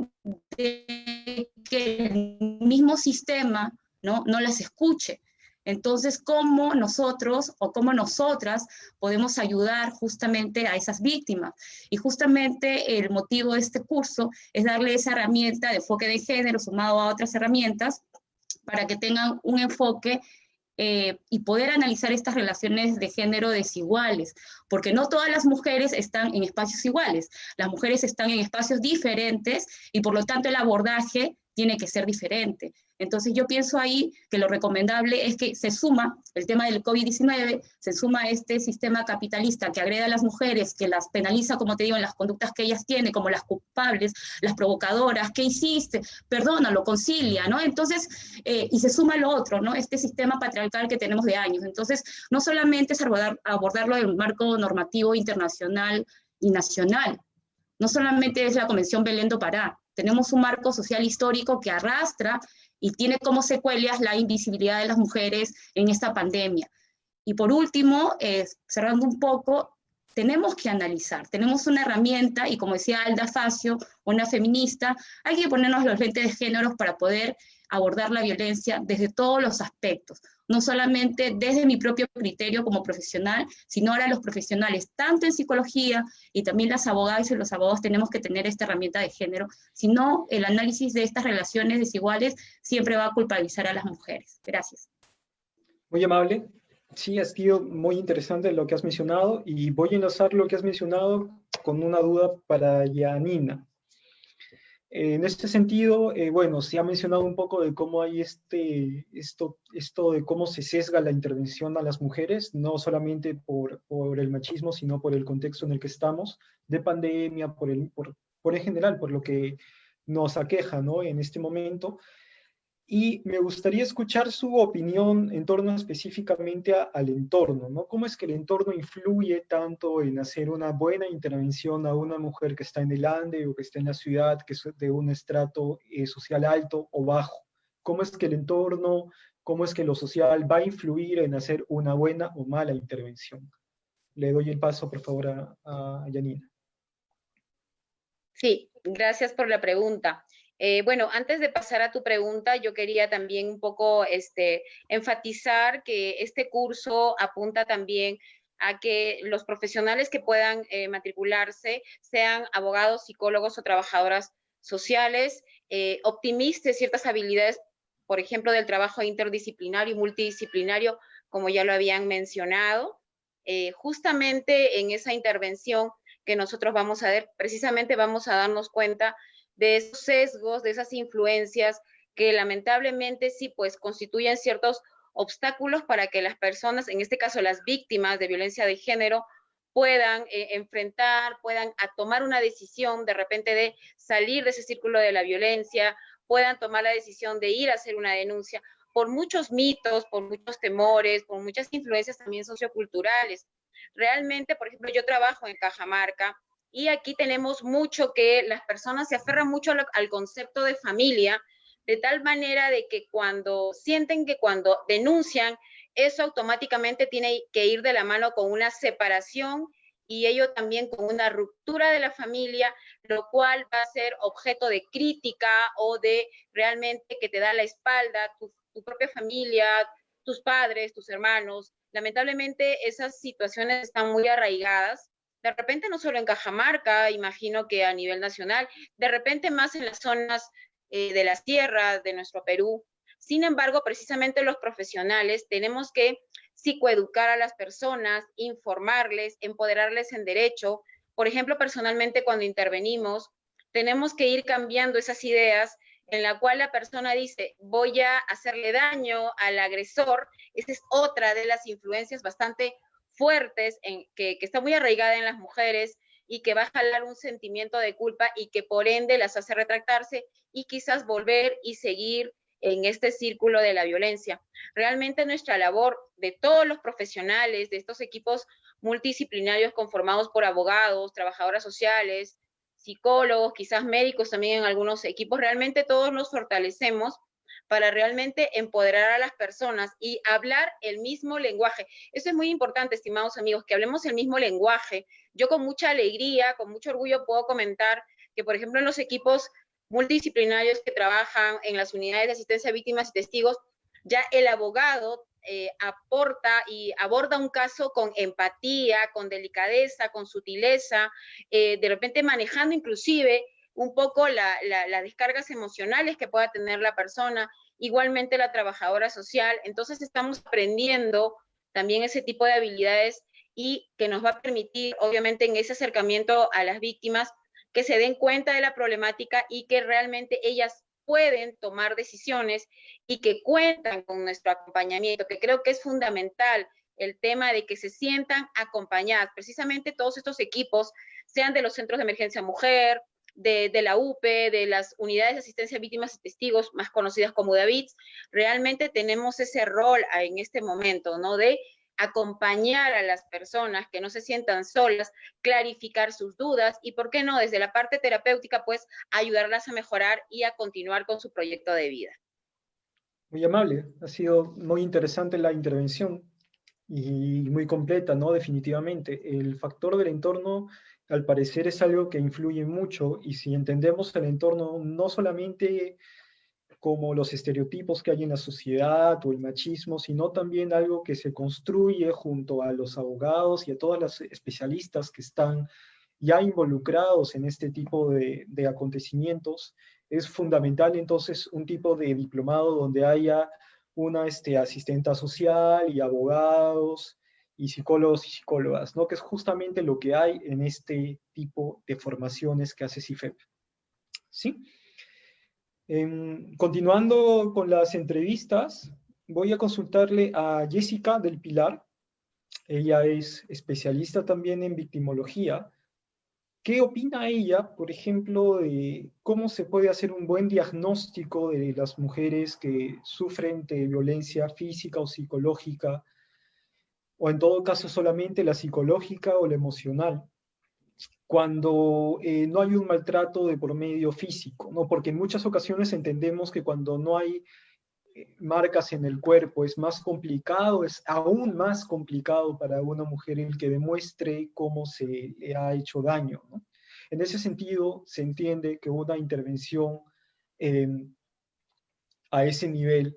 de que el mismo sistema no las escuche. Entonces, ¿cómo nosotros o cómo nosotras podemos ayudar justamente a esas víctimas? Y justamente el motivo de este curso es darle esa herramienta de enfoque de género sumado a otras herramientas para que tengan un enfoque y poder analizar estas relaciones de género desiguales, porque no todas las mujeres están en espacios iguales, las mujeres están en espacios diferentes y por lo tanto el abordaje tiene que ser diferente. Entonces yo pienso ahí que lo recomendable es que se suma el tema del COVID-19, se suma este sistema capitalista que agreda a las mujeres, que las penaliza, como te digo, en las conductas que ellas tienen, como las culpables, las provocadoras, ¿qué hiciste? Perdónalo, concilia, ¿no? Entonces, y se suma lo otro, ¿no? Este sistema patriarcal que tenemos de años. Entonces, no solamente es abordarlo en un marco normativo internacional y nacional, no solamente es la Convención Belén do Pará, tenemos un marco social histórico que arrastra y tiene como secuelas la invisibilidad de las mujeres en esta pandemia. Y por último, cerrando un poco, tenemos que analizar, tenemos una herramienta, y como decía Alda Facio, una feminista, hay que ponernos los lentes de género para poder abordar la violencia desde todos los aspectos, no solamente desde mi propio criterio como profesional, sino ahora los profesionales, tanto en psicología y también las abogadas y los abogados tenemos que tener esta herramienta de género, si no el análisis de estas relaciones desiguales siempre va a culpabilizar a las mujeres. Gracias. Muy amable. Sí, ha sido muy interesante lo que has mencionado y voy a enlazar lo que has mencionado con una duda para Yanina. En este sentido, bueno, se ha mencionado un poco de cómo hay esto de cómo se sesga la intervención a las mujeres, no solamente por el machismo, sino por el contexto en el que estamos, de pandemia, por en general, por lo que nos aqueja, ¿no? En este momento. Y me gustaría escuchar su opinión en torno específicamente al entorno, ¿no? ¿Cómo es que el entorno influye tanto en hacer una buena intervención a una mujer que está en el Ande o que está en la ciudad, que es de un estrato social alto o bajo? ¿Cómo es que el entorno, cómo es que lo social va a influir en hacer una buena o mala intervención? Le doy el paso, por favor, a Janina. Sí, gracias por la pregunta. Bueno, antes de pasar a tu pregunta, yo quería también un poco enfatizar que este curso apunta también a que los profesionales que puedan matricularse sean abogados, psicólogos o trabajadoras sociales, optimisten ciertas habilidades, por ejemplo, del trabajo interdisciplinario y multidisciplinario, como ya lo habían mencionado. Justamente en esa intervención que nosotros vamos a ver, precisamente vamos a darnos cuenta de esos sesgos, de esas influencias que lamentablemente sí, pues constituyen ciertos obstáculos para que las personas, en este caso las víctimas de violencia de género, puedan enfrentar, puedan tomar una decisión de repente de salir de ese círculo de la violencia, puedan tomar la decisión de ir a hacer una denuncia por muchos mitos, por muchos temores, por muchas influencias también socioculturales. Realmente, por ejemplo, yo trabajo en Cajamarca y aquí tenemos mucho que las personas se aferran mucho al concepto de familia, de tal manera de que sienten que cuando denuncian, eso automáticamente tiene que ir de la mano con una separación y ello también con una ruptura de la familia, lo cual va a ser objeto de crítica o de realmente que te da la espalda tu propia familia, tus padres, tus hermanos. Lamentablemente esas situaciones están muy arraigadas. De repente no solo en Cajamarca, imagino que a nivel nacional, de repente más en las zonas de las tierras de nuestro Perú. Sin embargo, precisamente los profesionales tenemos que psicoeducar a las personas, informarles, empoderarles en derecho. Por ejemplo, personalmente cuando intervenimos, tenemos que ir cambiando esas ideas en la cual la persona dice, voy a hacerle daño al agresor. Esa es otra de las influencias bastante fuertes que está muy arraigada en las mujeres y que va a jalar un sentimiento de culpa y que por ende las hace retractarse y quizás volver y seguir en este círculo de la violencia. Realmente nuestra labor de todos los profesionales, de estos equipos multidisciplinarios conformados por abogados, trabajadoras sociales, psicólogos, quizás médicos también en algunos equipos, realmente todos nos fortalecemos para realmente empoderar a las personas y hablar el mismo lenguaje. Eso es muy importante, estimados amigos, que hablemos el mismo lenguaje. Yo con mucha alegría, con mucho orgullo puedo comentar que, por ejemplo, en los equipos multidisciplinarios que trabajan en las unidades de asistencia a víctimas y testigos, ya el abogado aporta y aborda un caso con empatía, con delicadeza, con sutileza, de repente manejando inclusive un poco las descargas emocionales que pueda tener la persona, igualmente la trabajadora social. Entonces estamos aprendiendo también ese tipo de habilidades y que nos va a permitir, obviamente, en ese acercamiento a las víctimas, que se den cuenta de la problemática y que realmente ellas pueden tomar decisiones y que cuentan con nuestro acompañamiento, que creo que es fundamental el tema de que se sientan acompañadas. Precisamente todos estos equipos, sean de los centros de emergencia mujer, de la UPE, de las unidades de asistencia a víctimas y testigos, más conocidas como UDAVITS, realmente tenemos ese rol en este momento, ¿no? De acompañar a las personas que no se sientan solas, clarificar sus dudas y, ¿por qué no?, desde la parte terapéutica, pues, ayudarlas a mejorar y a continuar con su proyecto de vida. Muy amable, ha sido muy interesante la intervención y muy completa, ¿no? Definitivamente. El factor del entorno, al parecer, es algo que influye mucho y si entendemos el entorno no solamente como los estereotipos que hay en la sociedad o el machismo, sino también algo que se construye junto a los abogados y a todas las especialistas que están ya involucrados en este tipo de acontecimientos. Es fundamental entonces un tipo de diplomado donde haya una asistenta social y abogados y psicólogos y psicólogas, ¿no? Que es justamente lo que hay en este tipo de formaciones que hace CIFEP. ¿Sí? Continuando con las entrevistas, voy a consultarle a Jessica del Pilar. Ella es especialista también en victimología. ¿Qué opina ella, por ejemplo, de cómo se puede hacer un buen diagnóstico de las mujeres que sufren de violencia física o psicológica, o en todo caso solamente la psicológica o la emocional, cuando no hay un maltrato de por medio físico, ¿no? Porque en muchas ocasiones entendemos que cuando no hay marcas en el cuerpo es más complicado, es aún más complicado para una mujer el que demuestre cómo se le ha hecho daño, ¿no? En ese sentido, se entiende que una intervención a ese nivel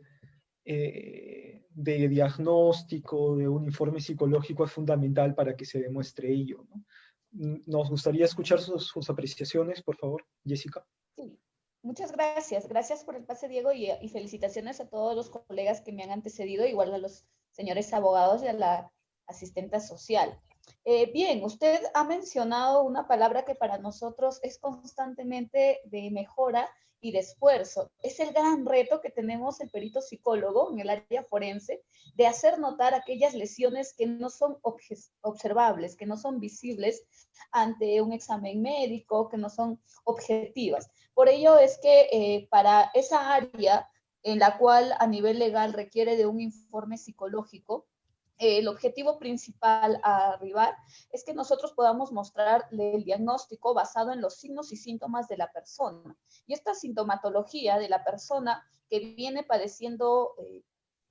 de diagnóstico, de un informe psicológico es fundamental para que se demuestre ello, ¿no? Nos gustaría escuchar sus apreciaciones, por favor, Jessica. Sí. Muchas gracias. Gracias por el pase, Diego, y felicitaciones a todos los colegas que me han antecedido, igual a los señores abogados y a la asistenta social. Bien, usted ha mencionado una palabra que para nosotros es constantemente de mejora y de esfuerzo. Es el gran reto que tenemos el perito psicólogo en el área forense de hacer notar aquellas lesiones que no son observables, que no son visibles ante un examen médico, que no son objetivas. Por ello es que para esa área en la cual a nivel legal requiere de un informe psicológico, el objetivo principal a arribar es que nosotros podamos mostrarle el diagnóstico basado en los signos y síntomas de la persona. Y esta sintomatología de la persona que viene padeciendo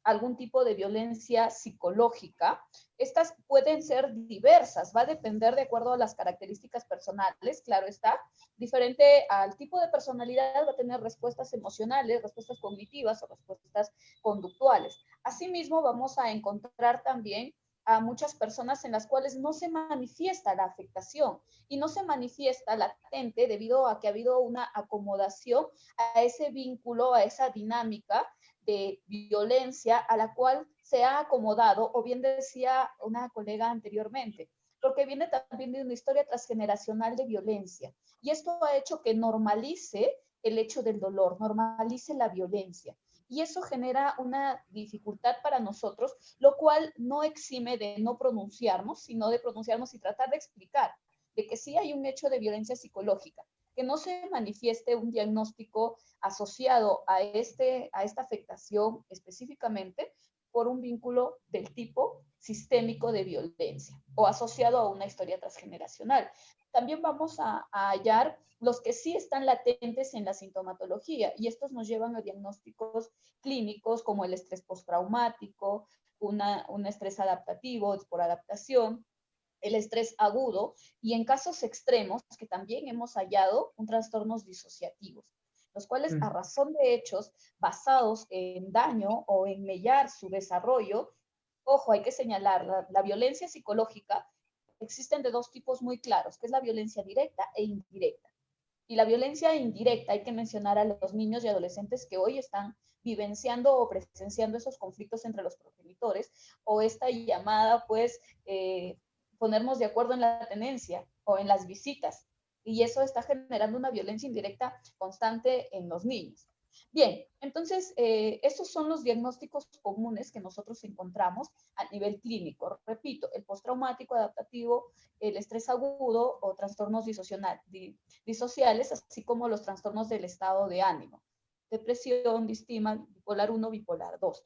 algún tipo de violencia psicológica, estas pueden ser diversas, va a depender de acuerdo a las características personales, claro está, diferente al tipo de personalidad va a tener respuestas emocionales, respuestas cognitivas o respuestas conductuales. Asimismo, vamos a encontrar también a muchas personas en las cuales no se manifiesta la afectación y no se manifiesta latente debido a que ha habido una acomodación a ese vínculo, a esa dinámica de violencia a la cual se ha acomodado, o bien decía una colega anteriormente, porque viene también de una historia transgeneracional de violencia. Y esto ha hecho que normalice el hecho del dolor, normalice la violencia. Y eso genera una dificultad para nosotros, lo cual no exime de no pronunciarnos, sino de pronunciarnos y tratar de explicar de que sí hay un hecho de violencia psicológica, que no se manifieste un diagnóstico asociado a esta afectación específicamente por un vínculo del tipo sistémico de violencia o asociado a una historia transgeneracional. También vamos a hallar los que sí están latentes en la sintomatología, y estos nos llevan a diagnósticos clínicos como el estrés postraumático, un estrés adaptativo por adaptación, el estrés agudo, y en casos extremos, que también hemos hallado, trastornos disociativos, los cuales a razón de hechos basados en daño o en mellar su desarrollo, ojo, hay que señalar, la violencia psicológica existen de dos tipos muy claros, que es la violencia directa e indirecta. Y la violencia indirecta, hay que mencionar a los niños y adolescentes que hoy están vivenciando o presenciando esos conflictos entre los progenitores, o esta llamada, pues, ponernos de acuerdo en la tenencia o en las visitas. Y eso está generando una violencia indirecta constante en los niños. Bien, entonces, estos son los diagnósticos comunes que nosotros encontramos a nivel clínico. Repito, el postraumático adaptativo, el estrés agudo o trastornos disociales, así como los trastornos del estado de ánimo, depresión, distima, bipolar 1, bipolar 2.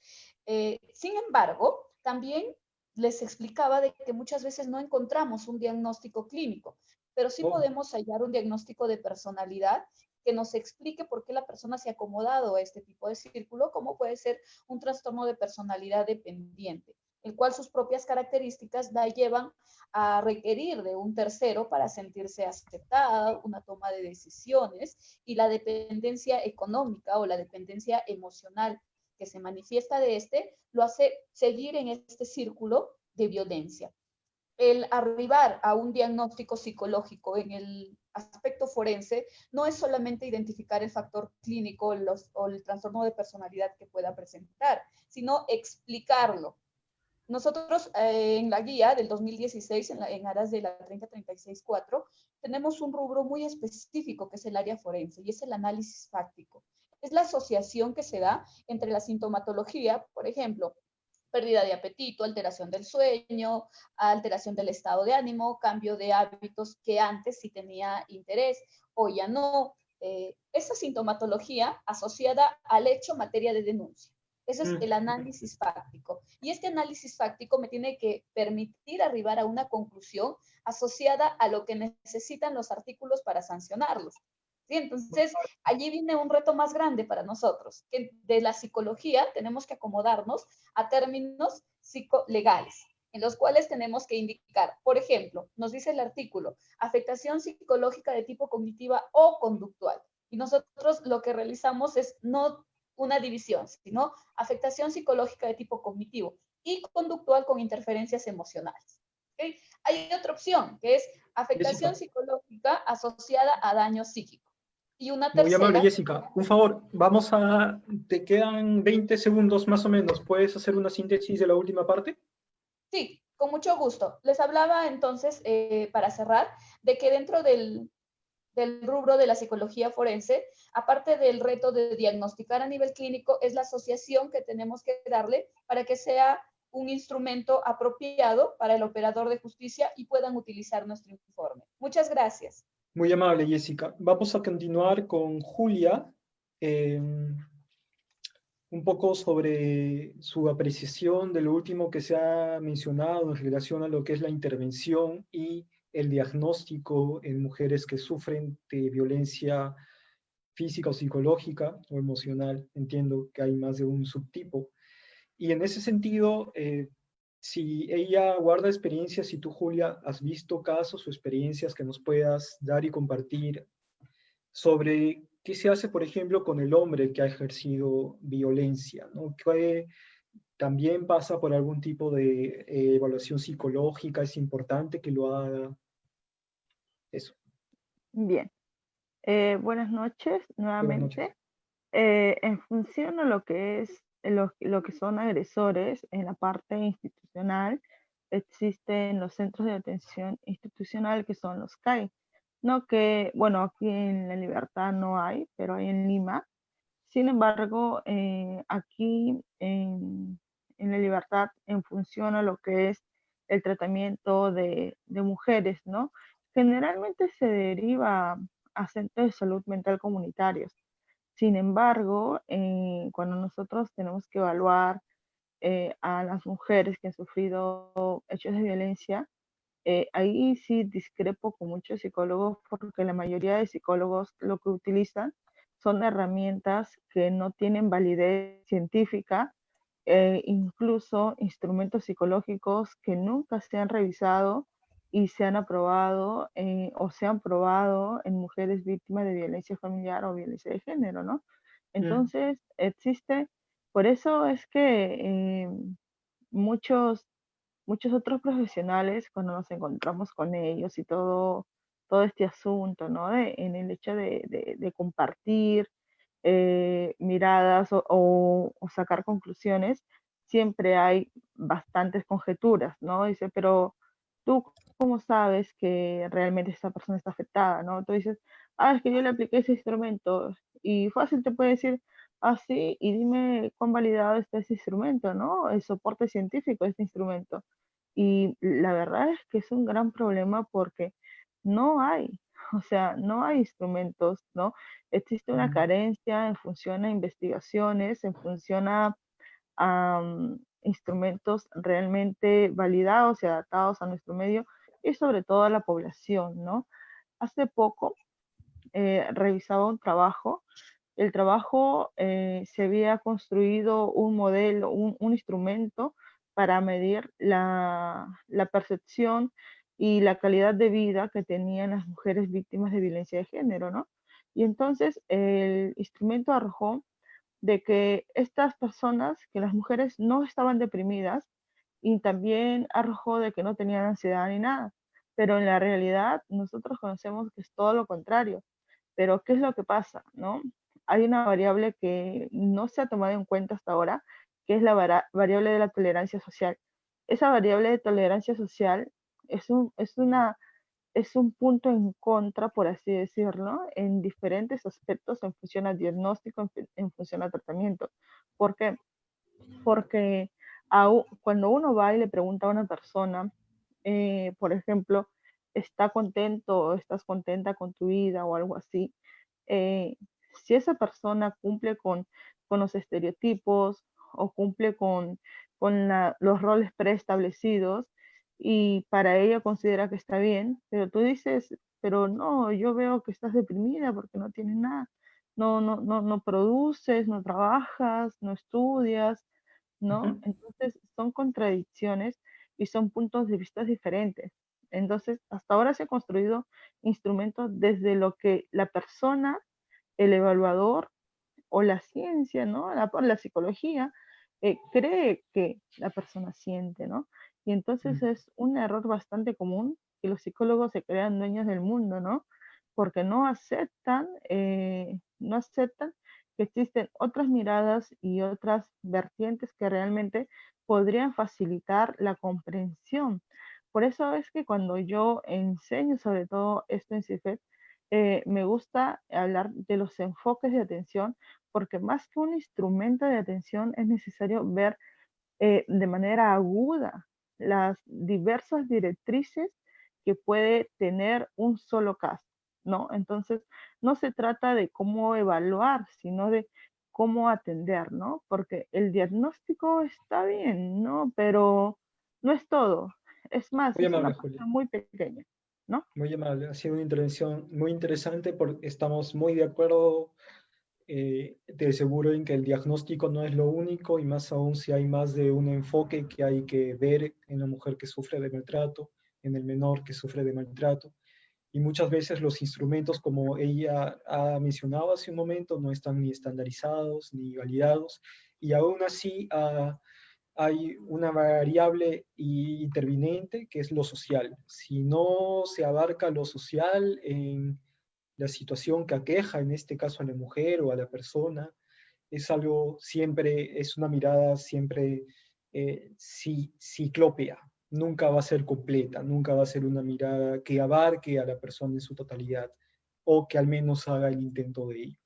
Sin embargo, también les explicaba de que muchas veces no encontramos un diagnóstico clínico, pero sí podemos hallar un diagnóstico de personalidad que nos explique por qué la persona se ha acomodado a este tipo de círculo, como puede ser un trastorno de personalidad dependiente, el cual sus propias características la llevan a requerir de un tercero para sentirse aceptada, una toma de decisiones, y la dependencia económica o la dependencia emocional que se manifiesta de este, lo hace seguir en este círculo de violencia. El arribar a un diagnóstico psicológico en el aspecto forense no es solamente identificar el factor clínico o el trastorno de personalidad que pueda presentar, sino explicarlo. Nosotros en la guía del 2016, en aras de la 3036-4, tenemos un rubro muy específico que es el área forense y es el análisis fáctico. es la asociación que se da entre la sintomatología, por ejemplo, pérdida de apetito, alteración del sueño, alteración del estado de ánimo, cambio de hábitos que antes sí tenía interés o ya no. Esa sintomatología asociada al hecho materia de denuncia. Ese es el análisis fáctico. Y este análisis fáctico me tiene que permitir arribar a una conclusión asociada a lo que necesitan los artículos para sancionarlos. ¿Sí? Entonces, allí viene un reto más grande para nosotros, que de la psicología tenemos que acomodarnos a términos psicolegales, en los cuales tenemos que indicar, por ejemplo, nos dice el artículo, afectación psicológica de tipo cognitiva o conductual. Y nosotros lo que realizamos es no una división, sino afectación psicológica de tipo cognitivo y conductual con interferencias emocionales. ¿Okay? Hay otra opción, que es afectación psicológica asociada a daño psíquico. Y una tercera... Muy amable, Jessica. Un favor, te quedan 20 segundos más o menos. ¿Puedes hacer una síntesis de la última parte? Sí, con mucho gusto. Les hablaba entonces, para cerrar, de que dentro del rubro de la psicología forense, aparte del reto de diagnosticar a nivel clínico, es la asociación que tenemos que darle para que sea un instrumento apropiado para el operador de justicia y puedan utilizar nuestro informe. Muchas gracias. Muy amable, Jessica. Vamos a continuar con Julia, un poco sobre su apreciación de lo último que se ha mencionado en relación a lo que es la intervención y el diagnóstico en mujeres que sufren de violencia física o psicológica o emocional. Entiendo que hay más de un subtipo. Y en ese sentido, si ella guarda experiencias, si tú, Julia, has visto casos o experiencias que nos puedas dar y compartir sobre qué se hace, por ejemplo, con el hombre que ha ejercido violencia, ¿no? Que también pasa por algún tipo de evaluación psicológica, es importante que lo haga. Eso. Bien. Buenas noches nuevamente. Buenas noches. En función a lo que es lo que son agresores en la parte institucional, existen los centros de atención institucional que son los CAI, ¿no? Que, bueno, aquí en La Libertad no hay, pero hay en Lima. Sin embargo, aquí en La Libertad, en función a lo que es el tratamiento de mujeres, ¿no? Generalmente se deriva a centros de salud mental comunitarios. Sin embargo, cuando nosotros tenemos que evaluar a las mujeres que han sufrido hechos de violencia, ahí sí discrepo con muchos psicólogos porque la mayoría de psicólogos lo que utilizan son herramientas que no tienen validez científica, incluso instrumentos psicológicos que nunca se han revisado y se han aprobado o se han probado en mujeres víctimas de violencia familiar o violencia de género, ¿no? Entonces, existe, por eso es que muchos otros profesionales, cuando nos encontramos con ellos y todo este asunto, ¿no? En el hecho de compartir miradas o sacar conclusiones, siempre hay bastantes conjeturas, ¿no? Dice, pero tú, ¿cómo sabes que realmente esa persona está afectada, ¿no? Tú dices, es que yo le apliqué ese instrumento y fácil te puede decir, sí, y dime cuán validado está ese instrumento, ¿no? El soporte científico de este instrumento. Y la verdad es que es un gran problema porque no hay, o sea, no hay instrumentos, ¿no? Existe una carencia en función a investigaciones, en función a instrumentos realmente validados y adaptados a nuestro medio y sobre todo a la población, ¿no? Hace poco revisaba un trabajo. El trabajo se había construido un modelo, un instrumento para medir la percepción y la calidad de vida que tenían las mujeres víctimas de violencia de género, ¿no? Y entonces el instrumento arrojó de que estas personas, que las mujeres no estaban deprimidas y también arrojó de que no tenían ansiedad ni nada. Pero en la realidad nosotros conocemos que es todo lo contrario. Pero ¿qué es lo que pasa, no? Hay una variable que no se ha tomado en cuenta hasta ahora, que es la variable de la tolerancia social. Esa variable de tolerancia social es una es un punto en contra, por así decirlo, en diferentes aspectos en función al diagnóstico, en función al tratamiento. ¿Por qué? Porque cuando uno va y le pregunta a una persona, por ejemplo, ¿está contento o estás contenta con tu vida o algo así? eh, si esa persona cumple con los estereotipos o cumple con los roles preestablecidos y para ella considera que está bien, pero tú dices, pero no, yo veo que estás deprimida porque no tienes nada, no produces, no trabajas, no estudias, ¿no? Entonces son contradicciones y son puntos de vista diferentes. Entonces, hasta ahora se han construido instrumentos desde lo que la persona, el evaluador o la ciencia, ¿no? La psicología cree que la persona siente, ¿no? Y entonces es un error bastante común que los psicólogos se crean dueños del mundo, ¿no? Porque no aceptan que existen otras miradas y otras vertientes que realmente podrían facilitar la comprensión. Por eso es que cuando yo enseño sobre todo esto en CIFET, me gusta hablar de los enfoques de atención, porque más que un instrumento de atención es necesario ver de manera aguda las diversas directrices que puede tener un solo caso, ¿no? Entonces, no se trata de cómo evaluar, sino de cómo atender, ¿no? Porque el diagnóstico está bien, ¿no? Pero no es todo. Es más, Muy es una amable, parte Julia. muy pequeña, ¿no? Muy amable. Ha sido una intervención muy interesante porque estamos muy de acuerdo, de seguro en que el diagnóstico no es lo único y más aún si hay más de un enfoque que hay que ver en la mujer que sufre de maltrato, en el menor que sufre de maltrato. Y muchas veces los instrumentos, como ella ha mencionado hace un momento, no están ni estandarizados ni validados. Y aún así hay una variable interviniente que es lo social. Si no se abarca lo social en la situación que aqueja, en este caso a la mujer o a la persona, es algo siempre, es una mirada siempre ciclópea. Nunca va a ser completa, nunca va a ser una mirada que abarque a la persona en su totalidad o que al menos haga el intento de ello.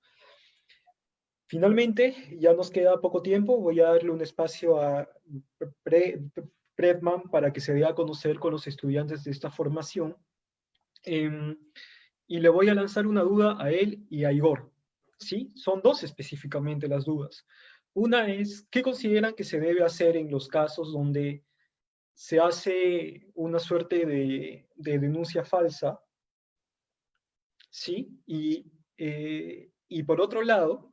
Finalmente, ya nos queda poco tiempo, voy a darle un espacio a Predman para que se dé a conocer con los estudiantes de esta formación. Y le voy a lanzar una duda a él y a Igor. ¿Sí? Son dos específicamente las dudas. Una es, ¿qué consideran que se debe hacer en los casos donde se hace una suerte de denuncia falsa? ¿Sí? Y por otro lado,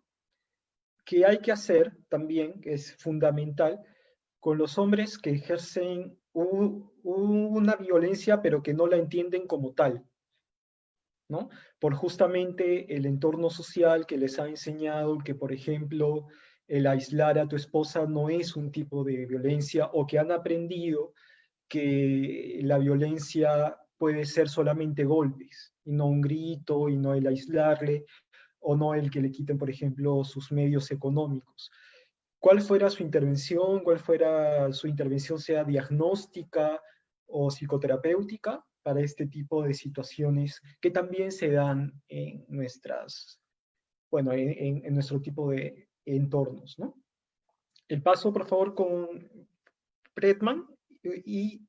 ¿qué hay que hacer también, que es fundamental, con los hombres que ejercen una violencia pero que no la entienden como tal, ¿no? Por justamente el entorno social que les ha enseñado que, por ejemplo, el aislar a tu esposa no es un tipo de violencia, o que han aprendido que la violencia puede ser solamente golpes, y no un grito, y no el aislarle, o no el que le quiten, por ejemplo, sus medios económicos. ¿Cuál fuera su intervención? ¿Cuál fuera su intervención, sea diagnóstica o psicoterapéutica, para este tipo de situaciones que también se dan en bueno, en nuestro tipo de entornos, ¿no? El paso, por favor, con Predman, y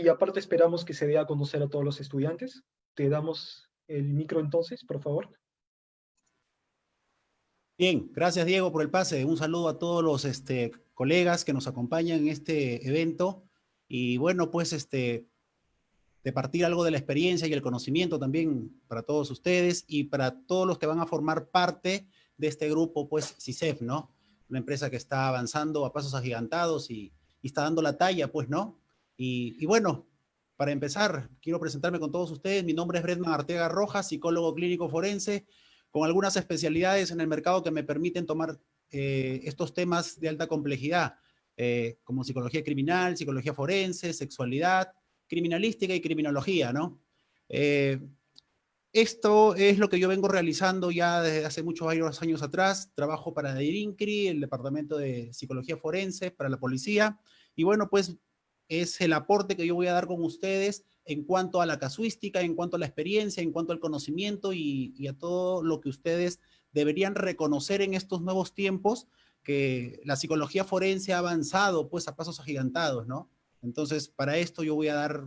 aparte esperamos que se dé a conocer a todos los estudiantes. Te damos el micro entonces, por favor. Bien, gracias Diego por el pase. Un saludo a todos los colegas que nos acompañan en este evento. Y bueno, pues de partir algo de la experiencia y el conocimiento también para todos ustedes y para todos los que van a formar parte de este grupo, pues CISEF, ¿no? Una empresa que está avanzando a pasos agigantados y está dando la talla, pues, ¿no? Y bueno, para empezar, quiero presentarme con todos ustedes. Mi nombre es Bredman Arteaga Rojas, psicólogo clínico forense, con algunas especialidades en el mercado que me permiten tomar estos temas de alta complejidad, como psicología criminal, psicología forense, sexualidad, criminalística y criminología, ¿no? Esto es lo que yo vengo realizando ya desde hace muchos años atrás. Trabajo para DIRINCRI, el Departamento de Psicología Forense, para la policía. Y bueno, pues es el aporte que yo voy a dar con ustedes en cuanto a la casuística, en cuanto a la experiencia, en cuanto al conocimiento y a todo lo que ustedes deberían reconocer en estos nuevos tiempos, que la psicología forense ha avanzado pues a pasos agigantados, ¿no? Entonces, para esto yo voy a dar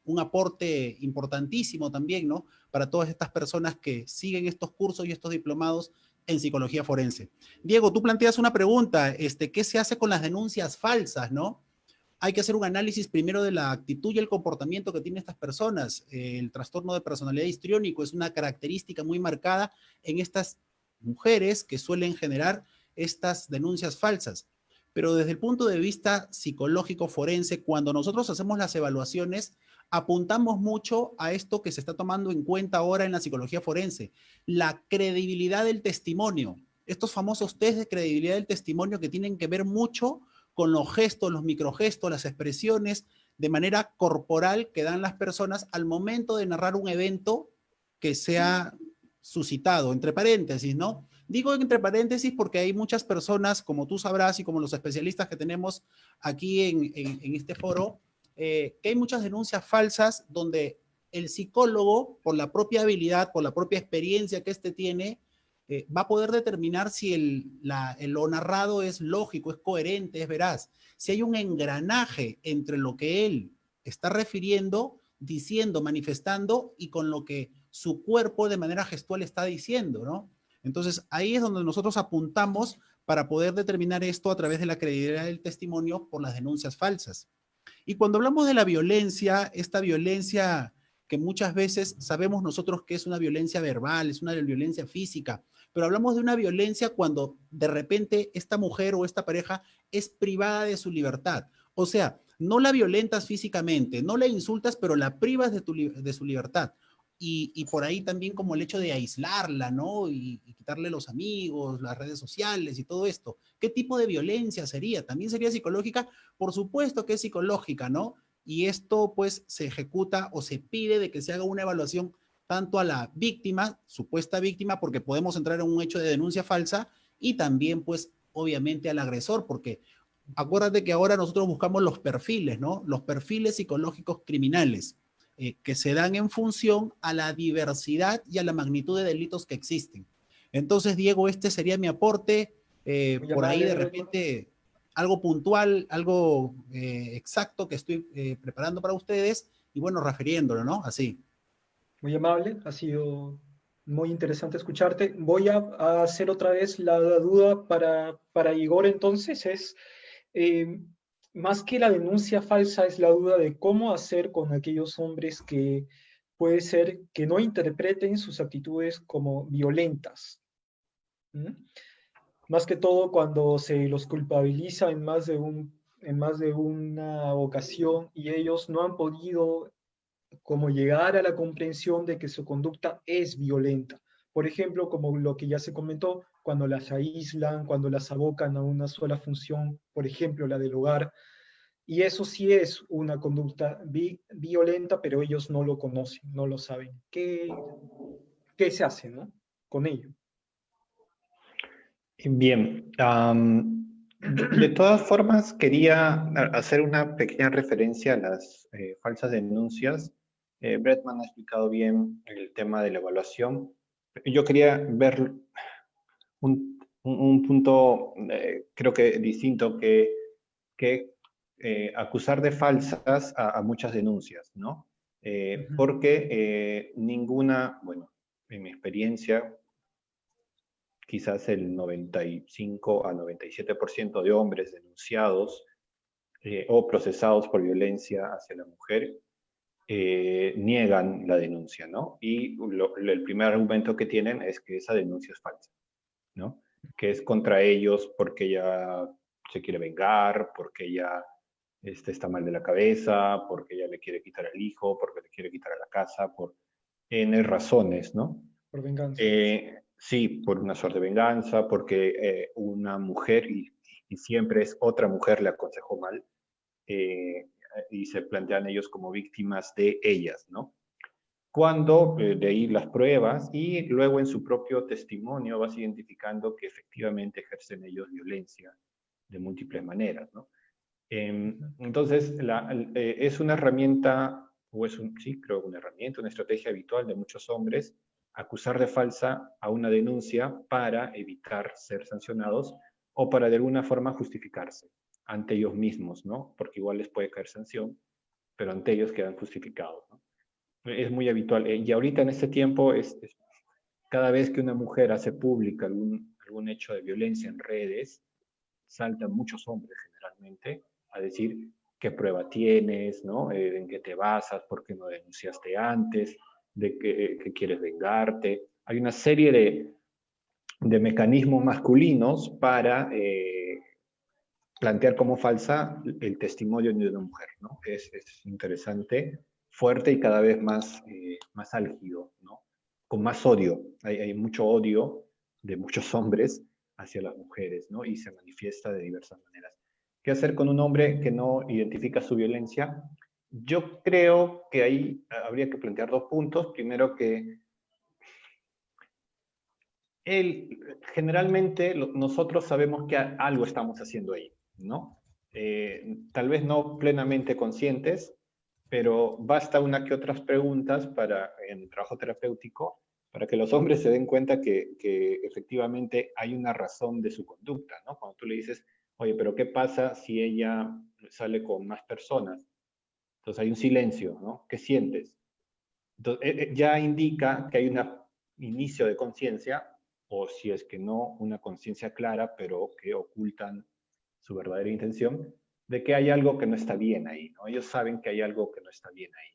un aporte importantísimo también, ¿no? Para todas estas personas que siguen estos cursos y estos diplomados en psicología forense. Diego, tú planteas una pregunta, ¿qué se hace con las denuncias falsas, no? Hay que hacer un análisis primero de la actitud y el comportamiento que tienen estas personas. El trastorno de personalidad histriónico es una característica muy marcada en estas mujeres que suelen generar estas denuncias falsas. Pero desde el punto de vista psicológico forense, cuando nosotros hacemos las evaluaciones, apuntamos mucho a esto que se está tomando en cuenta ahora en la psicología forense, la credibilidad del testimonio. Estos famosos test de credibilidad del testimonio que tienen que ver mucho con los gestos, los microgestos, las expresiones de manera corporal que dan las personas al momento de narrar un evento que se ha suscitado, entre paréntesis, ¿no? Digo entre paréntesis porque hay muchas personas, como tú sabrás y como los especialistas que tenemos aquí en este foro, que hay muchas denuncias falsas donde el psicólogo, por la propia habilidad, por la propia experiencia que tiene, va a poder determinar si lo narrado es lógico, es coherente, es veraz. Si hay un engranaje entre lo que él está refiriendo, diciendo, manifestando y con lo que su cuerpo de manera gestual está diciendo, ¿no? Entonces, ahí es donde nosotros apuntamos para poder determinar esto a través de la credibilidad del testimonio por las denuncias falsas. Y cuando hablamos de la violencia, esta violencia que muchas veces sabemos nosotros que es una violencia verbal, es una violencia física, pero hablamos de una violencia cuando de repente esta mujer o esta pareja es privada de su libertad. O sea, no la violentas físicamente, no la insultas, pero la privas de su libertad. Y por ahí también como el hecho de aislarla, ¿no? Y quitarle los amigos, las redes sociales y todo esto. ¿Qué tipo de violencia sería? ¿También sería psicológica? Por supuesto que es psicológica, ¿no? Y esto pues se ejecuta o se pide de que se haga una evaluación tanto a la víctima, supuesta víctima, porque podemos entrar en un hecho de denuncia falsa, y también pues obviamente al agresor, porque acuérdate que ahora nosotros buscamos los perfiles, ¿no? Los perfiles psicológicos criminales. Que se dan en función a la diversidad y a la magnitud de delitos que existen. Entonces, Diego, este sería mi aporte. Por ahí, de repente, algo puntual, algo exacto que estoy preparando para ustedes y, bueno, refiriéndolo, ¿no? Así. Muy amable, ha sido muy interesante escucharte. Voy a hacer otra vez la duda para Igor, entonces, es... más que la denuncia falsa es la duda de cómo hacer con aquellos hombres que puede ser que no interpreten sus actitudes como violentas. ¿Mm? Más que todo cuando se los culpabiliza en más de una ocasión y ellos no han podido como llegar a la comprensión de que su conducta es violenta. Por ejemplo, como lo que ya se comentó, cuando las aíslan, cuando las abocan a una sola función, por ejemplo, la del hogar, y eso sí es una conducta violenta, pero ellos no lo conocen, no lo saben. ¿Qué se hace, no? Con ello. Bien. De todas formas, quería hacer una pequeña referencia a las falsas denuncias. Bretman ha explicado bien el tema de la evaluación. Yo quería ver un punto, creo que distinto, que acusar de falsas a muchas denuncias, ¿no? Porque ninguna, bueno, en mi experiencia, quizás el 95 a 97% de hombres denunciados o procesados por violencia hacia la mujer niegan la denuncia, ¿no? Y el primer argumento que tienen es que esa denuncia es falsa, ¿no? Que es contra ellos porque ella se quiere vengar, porque ella está mal de la cabeza, porque ella le quiere quitar al hijo, porque le quiere quitar a la casa, por N razones, ¿no? Por venganza. Sí, por una suerte de venganza, porque una mujer, y siempre es otra mujer, le aconsejó mal, y se plantean ellos como víctimas de ellas, ¿no? Cuando de ahí las pruebas y luego en su propio testimonio vas identificando que efectivamente ejercen ellos violencia de múltiples maneras, ¿no? Entonces, es una herramienta o es sí, creo una herramienta, una estrategia habitual de muchos hombres, acusar de falsa a una denuncia para evitar ser sancionados o para de alguna forma justificarse ante ellos mismos, ¿no? Porque igual les puede caer sanción, pero ante ellos quedan justificados, ¿no? Es muy habitual. Y ahorita en este tiempo, cada vez que una mujer hace pública algún hecho de violencia en redes, saltan muchos hombres generalmente a decir qué prueba tienes, ¿no? En qué te basas, por qué no denunciaste antes, de que quieres vengarte. Hay una serie de mecanismos masculinos para plantear como falsa el testimonio de una mujer, ¿no? Es interesante, fuerte y cada vez más, más álgido, ¿no? Con más odio. Hay mucho odio de muchos hombres hacia las mujeres, ¿no? Y se manifiesta de diversas maneras. ¿Qué hacer con un hombre que no identifica su violencia? Yo creo que ahí habría que plantear dos puntos. Primero, que generalmente nosotros sabemos que algo estamos haciendo ahí, ¿no? Tal vez no plenamente conscientes, pero basta una que otras preguntas en el trabajo terapéutico para que los hombres se den cuenta que efectivamente hay una razón de su conducta, ¿no? Cuando tú le dices, oye, pero ¿qué pasa si ella sale con más personas? Entonces hay un silencio, ¿no? ¿Qué sientes? Entonces, ya indica que hay un inicio de conciencia, o si es que no, una conciencia clara, pero que ocultan su verdadera intención, de que hay algo que no está bien ahí, ¿no? Ellos saben que hay algo que no está bien ahí.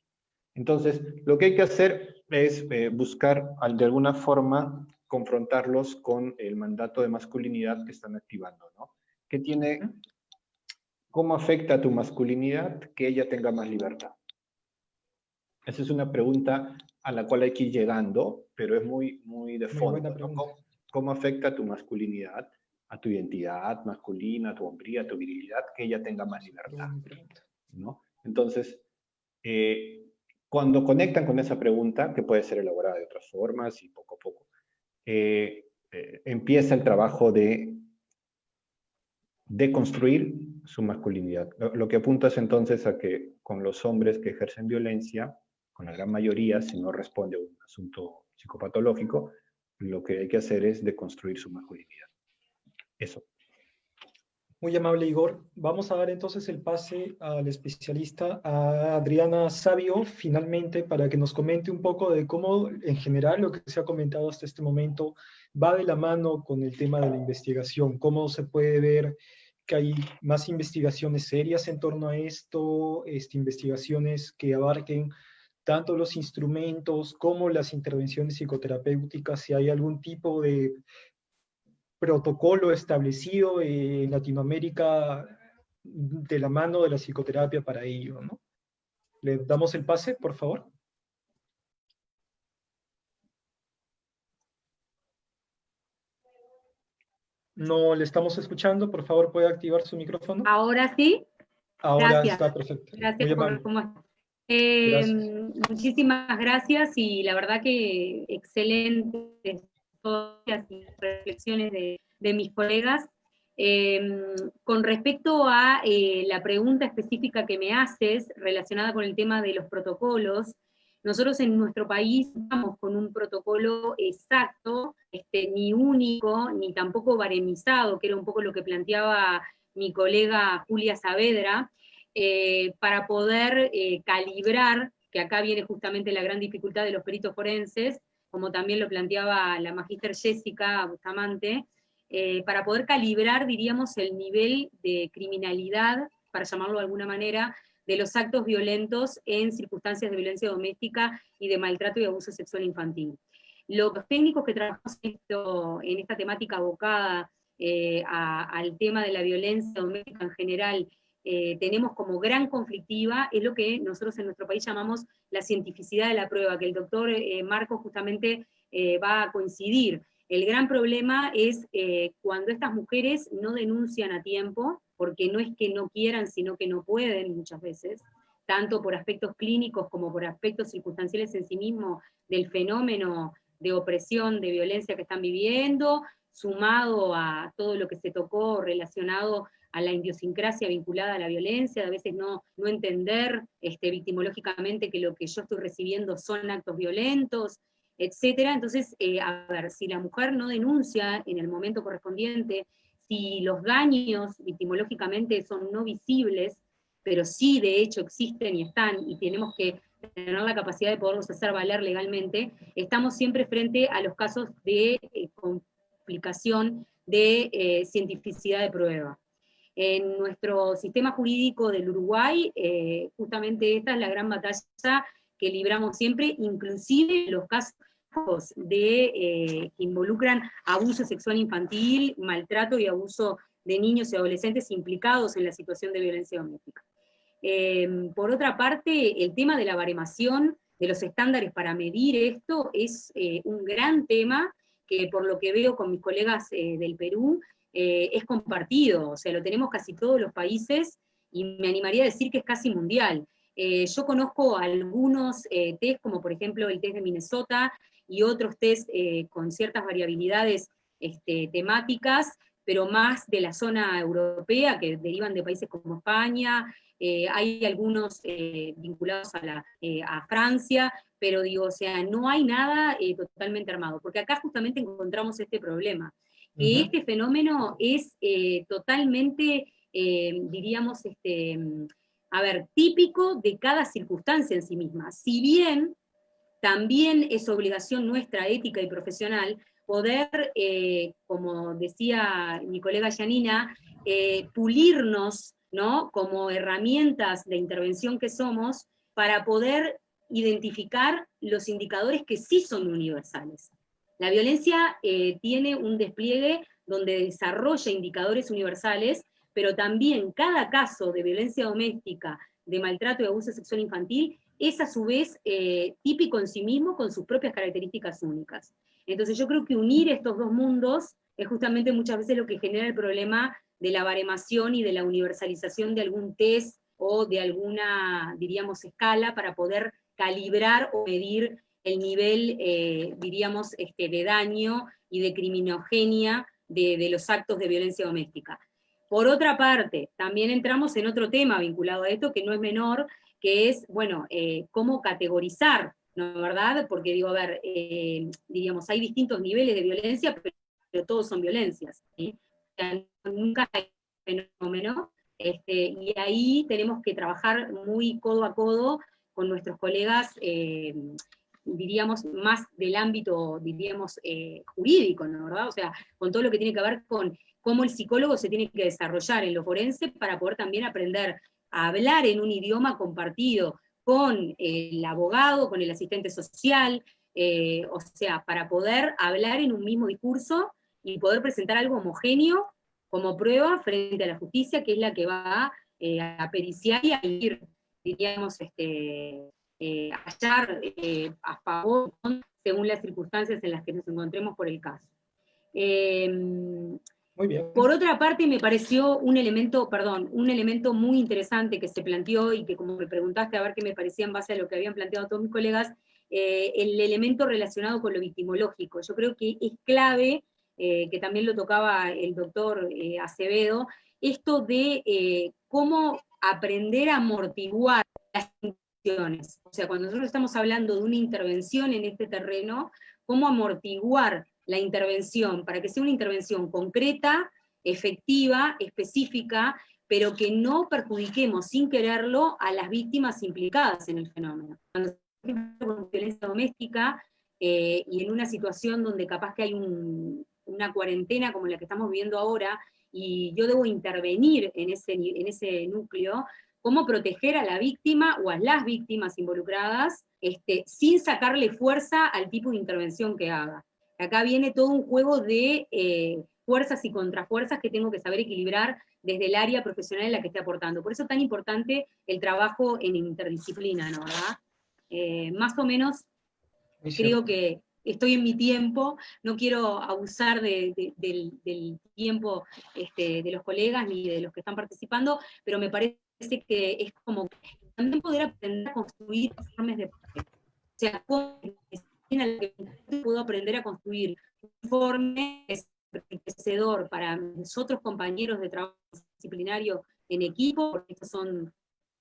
Entonces, lo que hay que hacer es buscar, de alguna forma, confrontarlos con el mandato de masculinidad que están activando, ¿no? ¿Cómo afecta a tu masculinidad que ella tenga más libertad? Esa es una pregunta a la cual hay que ir llegando, pero es muy de fondo, ¿no? ¿Cómo afecta a tu masculinidad, a tu identidad masculina, a tu hombría, a tu virilidad, que ella tenga más libertad, ¿no? Entonces, cuando conectan con esa pregunta, que puede ser elaborada de otras formas y poco a poco, empieza el trabajo de construir su masculinidad. Lo que apunta es entonces a que con los hombres que ejercen violencia, con la gran mayoría, si no responde a un asunto psicopatológico, lo que hay que hacer es deconstruir su masculinidad. Eso. Muy amable, Igor. Vamos a dar entonces el pase al especialista, a Adriana Sabio, finalmente, para que nos comente un poco de cómo, en general, lo que se ha comentado hasta este momento va de la mano con el tema de la investigación. Cómo se puede ver que hay más investigaciones serias en torno a esto, investigaciones que abarquen tanto los instrumentos como las intervenciones psicoterapéuticas, si hay algún tipo de protocolo establecido en Latinoamérica de la mano de la psicoterapia para ello, ¿no? ¿Le damos el pase, por favor? No le estamos escuchando, por favor, ¿puede activar su micrófono? Ahora sí. Ahora Gracias. está perfecto. Gracias por cómo. Muchísimas gracias y la verdad que excelentes todas las reflexiones de mis colegas. Con respecto a la pregunta específica que me haces relacionada con el tema de los protocolos, nosotros en nuestro país estamos con un protocolo exacto, ni único, ni tampoco baremizado, que era un poco lo que planteaba mi colega Julia Saavedra, para poder calibrar, que acá viene justamente la gran dificultad de los peritos forenses, como también lo planteaba la magíster Jessica Bustamante, para poder calibrar, diríamos, el nivel de criminalidad, para llamarlo de alguna manera, de los actos violentos en circunstancias de violencia doméstica y de maltrato y abuso sexual infantil. Los técnicos que trabajamos en esta temática abocada al tema de la violencia doméstica en general, tenemos como gran conflictiva, es lo que nosotros en nuestro país llamamos la cientificidad de la prueba, que el doctor Marco justamente va a coincidir. El gran problema es cuando estas mujeres no denuncian a tiempo, porque no es que no quieran, sino que no pueden muchas veces, tanto por aspectos clínicos como por aspectos circunstanciales en sí mismo del fenómeno de opresión, de violencia que están viviendo, sumado a todo lo que se tocó relacionado a la idiosincrasia vinculada a la violencia, a veces no entender victimológicamente que lo que yo estoy recibiendo son actos violentos, etcétera. Entonces, a ver, si la mujer no denuncia en el momento correspondiente, si los daños victimológicamente son no visibles, pero sí de hecho existen y están, y tenemos que tener la capacidad de poderlos hacer valer legalmente, estamos siempre frente a los casos de complicación de cientificidad de prueba. En nuestro sistema jurídico del Uruguay, justamente esta es la gran batalla que libramos siempre, inclusive los casos que involucran abuso sexual infantil, maltrato y abuso de niños y adolescentes implicados en la situación de violencia doméstica. Por otra parte, el tema de la baremación, de los estándares para medir esto, es un gran tema que por lo que veo con mis colegas del Perú, es compartido, o sea, lo tenemos casi todos los países, y me animaría a decir que es casi mundial. Yo conozco algunos test, como por ejemplo el test de Minnesota, y otros test con ciertas variabilidades temáticas, pero más de la zona europea, que derivan de países como España, hay algunos vinculados a Francia, pero digo, o sea, no hay nada totalmente armado, porque acá justamente encontramos este problema, que este fenómeno es totalmente, diríamos, a ver, típico de cada circunstancia en sí misma. Si bien también es obligación nuestra, ética y profesional, poder, como decía mi colega Janina, pulirnos, ¿no?, como herramientas de intervención que somos, para poder identificar los indicadores que sí son universales. La violencia tiene un despliegue donde desarrolla indicadores universales, pero también cada caso de violencia doméstica, de maltrato y abuso sexual infantil, es a su vez típico en sí mismo, con sus propias características únicas. Entonces yo creo que unir estos dos mundos es justamente muchas veces lo que genera el problema de la baremación y de la universalización de algún test o de alguna, diríamos, escala para poder calibrar o medir el nivel, diríamos, de daño y de criminogenia de los actos de violencia doméstica. Por otra parte, también entramos en otro tema vinculado a esto, que no es menor, que es, bueno, cómo categorizar, ¿no, verdad? Porque digo, a ver, diríamos, hay distintos niveles de violencia, pero todos son violencias, ¿sí? O sea, nunca hay fenómeno, y ahí tenemos que trabajar muy codo a codo con nuestros colegas, diríamos, más del ámbito, diríamos, jurídico, ¿no, verdad? O sea, con todo lo que tiene que ver con cómo el psicólogo se tiene que desarrollar en lo forense para poder también aprender a hablar en un idioma compartido con el abogado, con el asistente social, o sea, para poder hablar en un mismo discurso y poder presentar algo homogéneo como prueba frente a la justicia, que es la que va a periciar y a ir, diríamos, hallar a favor, según las circunstancias en las que nos encontremos por el caso. Muy bien. Por otra parte, me pareció un elemento muy interesante que se planteó, y que como me preguntaste a ver qué me parecía en base a lo que habían planteado todos mis colegas, el elemento relacionado con lo victimológico. Yo creo que es clave, que también lo tocaba el doctor Acevedo, esto de cómo aprender a amortiguar las intenciones. O sea, cuando nosotros estamos hablando de una intervención en este terreno, cómo amortiguar la intervención para que sea una intervención concreta, efectiva, específica, pero que no perjudiquemos sin quererlo a las víctimas implicadas en el fenómeno. Cuando se con violencia doméstica y en una situación donde capaz que hay una cuarentena como la que estamos viviendo ahora, y yo debo intervenir en ese núcleo, cómo proteger a la víctima o a las víctimas involucradas sin sacarle fuerza al tipo de intervención que haga. Acá viene todo un juego de fuerzas y contrafuerzas que tengo que saber equilibrar desde el área profesional en la que esté aportando. Por eso es tan importante el trabajo en interdisciplina, ¿no, verdad? Más o menos creo que estoy en mi tiempo, no quiero abusar del tiempo de los colegas ni de los que están participando, pero me parece que es como también poder aprender a construir informes de parte. O sea, puedo aprender a construir un informe enriquecedor para mis otros compañeros de trabajo disciplinario en equipo, porque estos son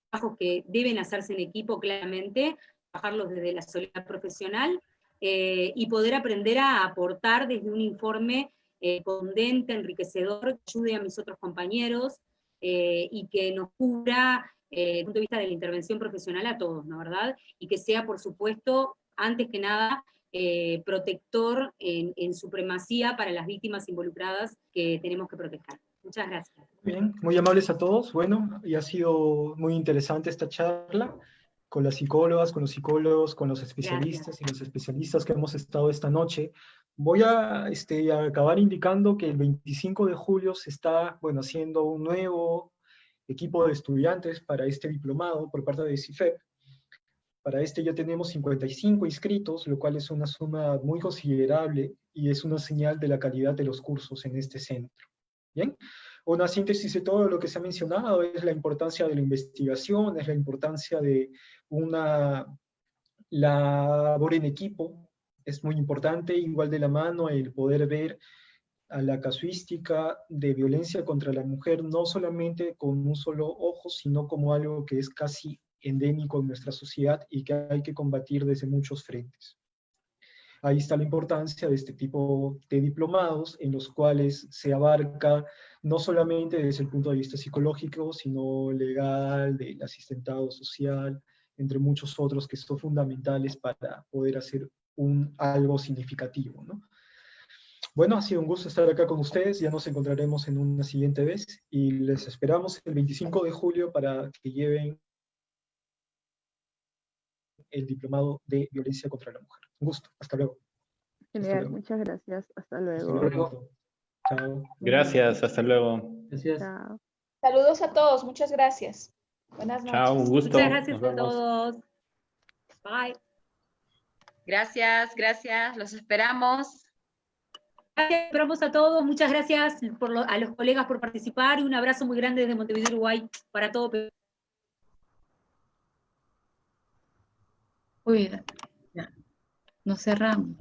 trabajos que deben hacerse en equipo claramente, trabajarlos desde la solidaridad profesional, y poder aprender a aportar desde un informe contundente, enriquecedor, que ayude a mis otros compañeros, y que nos cubra desde el punto de vista de la intervención profesional a todos, ¿no verdad? Y que sea, por supuesto, antes que nada, protector en supremacía para las víctimas involucradas que tenemos que proteger. Muchas gracias. Bien, muy amables a todos. Bueno, y ha sido muy interesante esta charla con las psicólogas, con los psicólogos, con los especialistas y los especialistas que hemos estado esta noche. Voy a acabar indicando que el 25 de julio se está, bueno, haciendo un nuevo equipo de estudiantes para este diplomado por parte de CIFEP. Para este ya tenemos 55 inscritos, lo cual es una suma muy considerable y es una señal de la calidad de los cursos en este centro. Bien, una síntesis de todo lo que se ha mencionado es la importancia de la investigación, es la importancia de una labor en equipo, es muy importante, igual de la mano el poder ver a la casuística de violencia contra la mujer no solamente con un solo ojo, sino como algo que es casi endémico en nuestra sociedad y que hay que combatir desde muchos frentes. Ahí está la importancia de este tipo de diplomados en los cuales se abarca no solamente desde el punto de vista psicológico, sino legal, del asistentado social, entre muchos otros que son fundamentales para poder hacer algo significativo, ¿no? Bueno, ha sido un gusto estar acá con ustedes, ya nos encontraremos en una siguiente vez y les esperamos el 25 de julio para que lleven el diplomado de violencia contra la mujer. Un gusto, hasta luego. Genial, muchas gracias, hasta luego. Hasta luego. Chao. Gracias, hasta luego. Gracias. Chao. Saludos a todos, muchas gracias. Buenas noches. Chao, un gusto. Muchas gracias Nos a vemos. todos. Bye. Gracias, gracias, los esperamos. Gracias, esperamos a todos. Muchas gracias a los colegas por participar y un abrazo muy grande desde Montevideo, Uruguay, para todo Perú. Cuídate. Ya. Nos cerramos.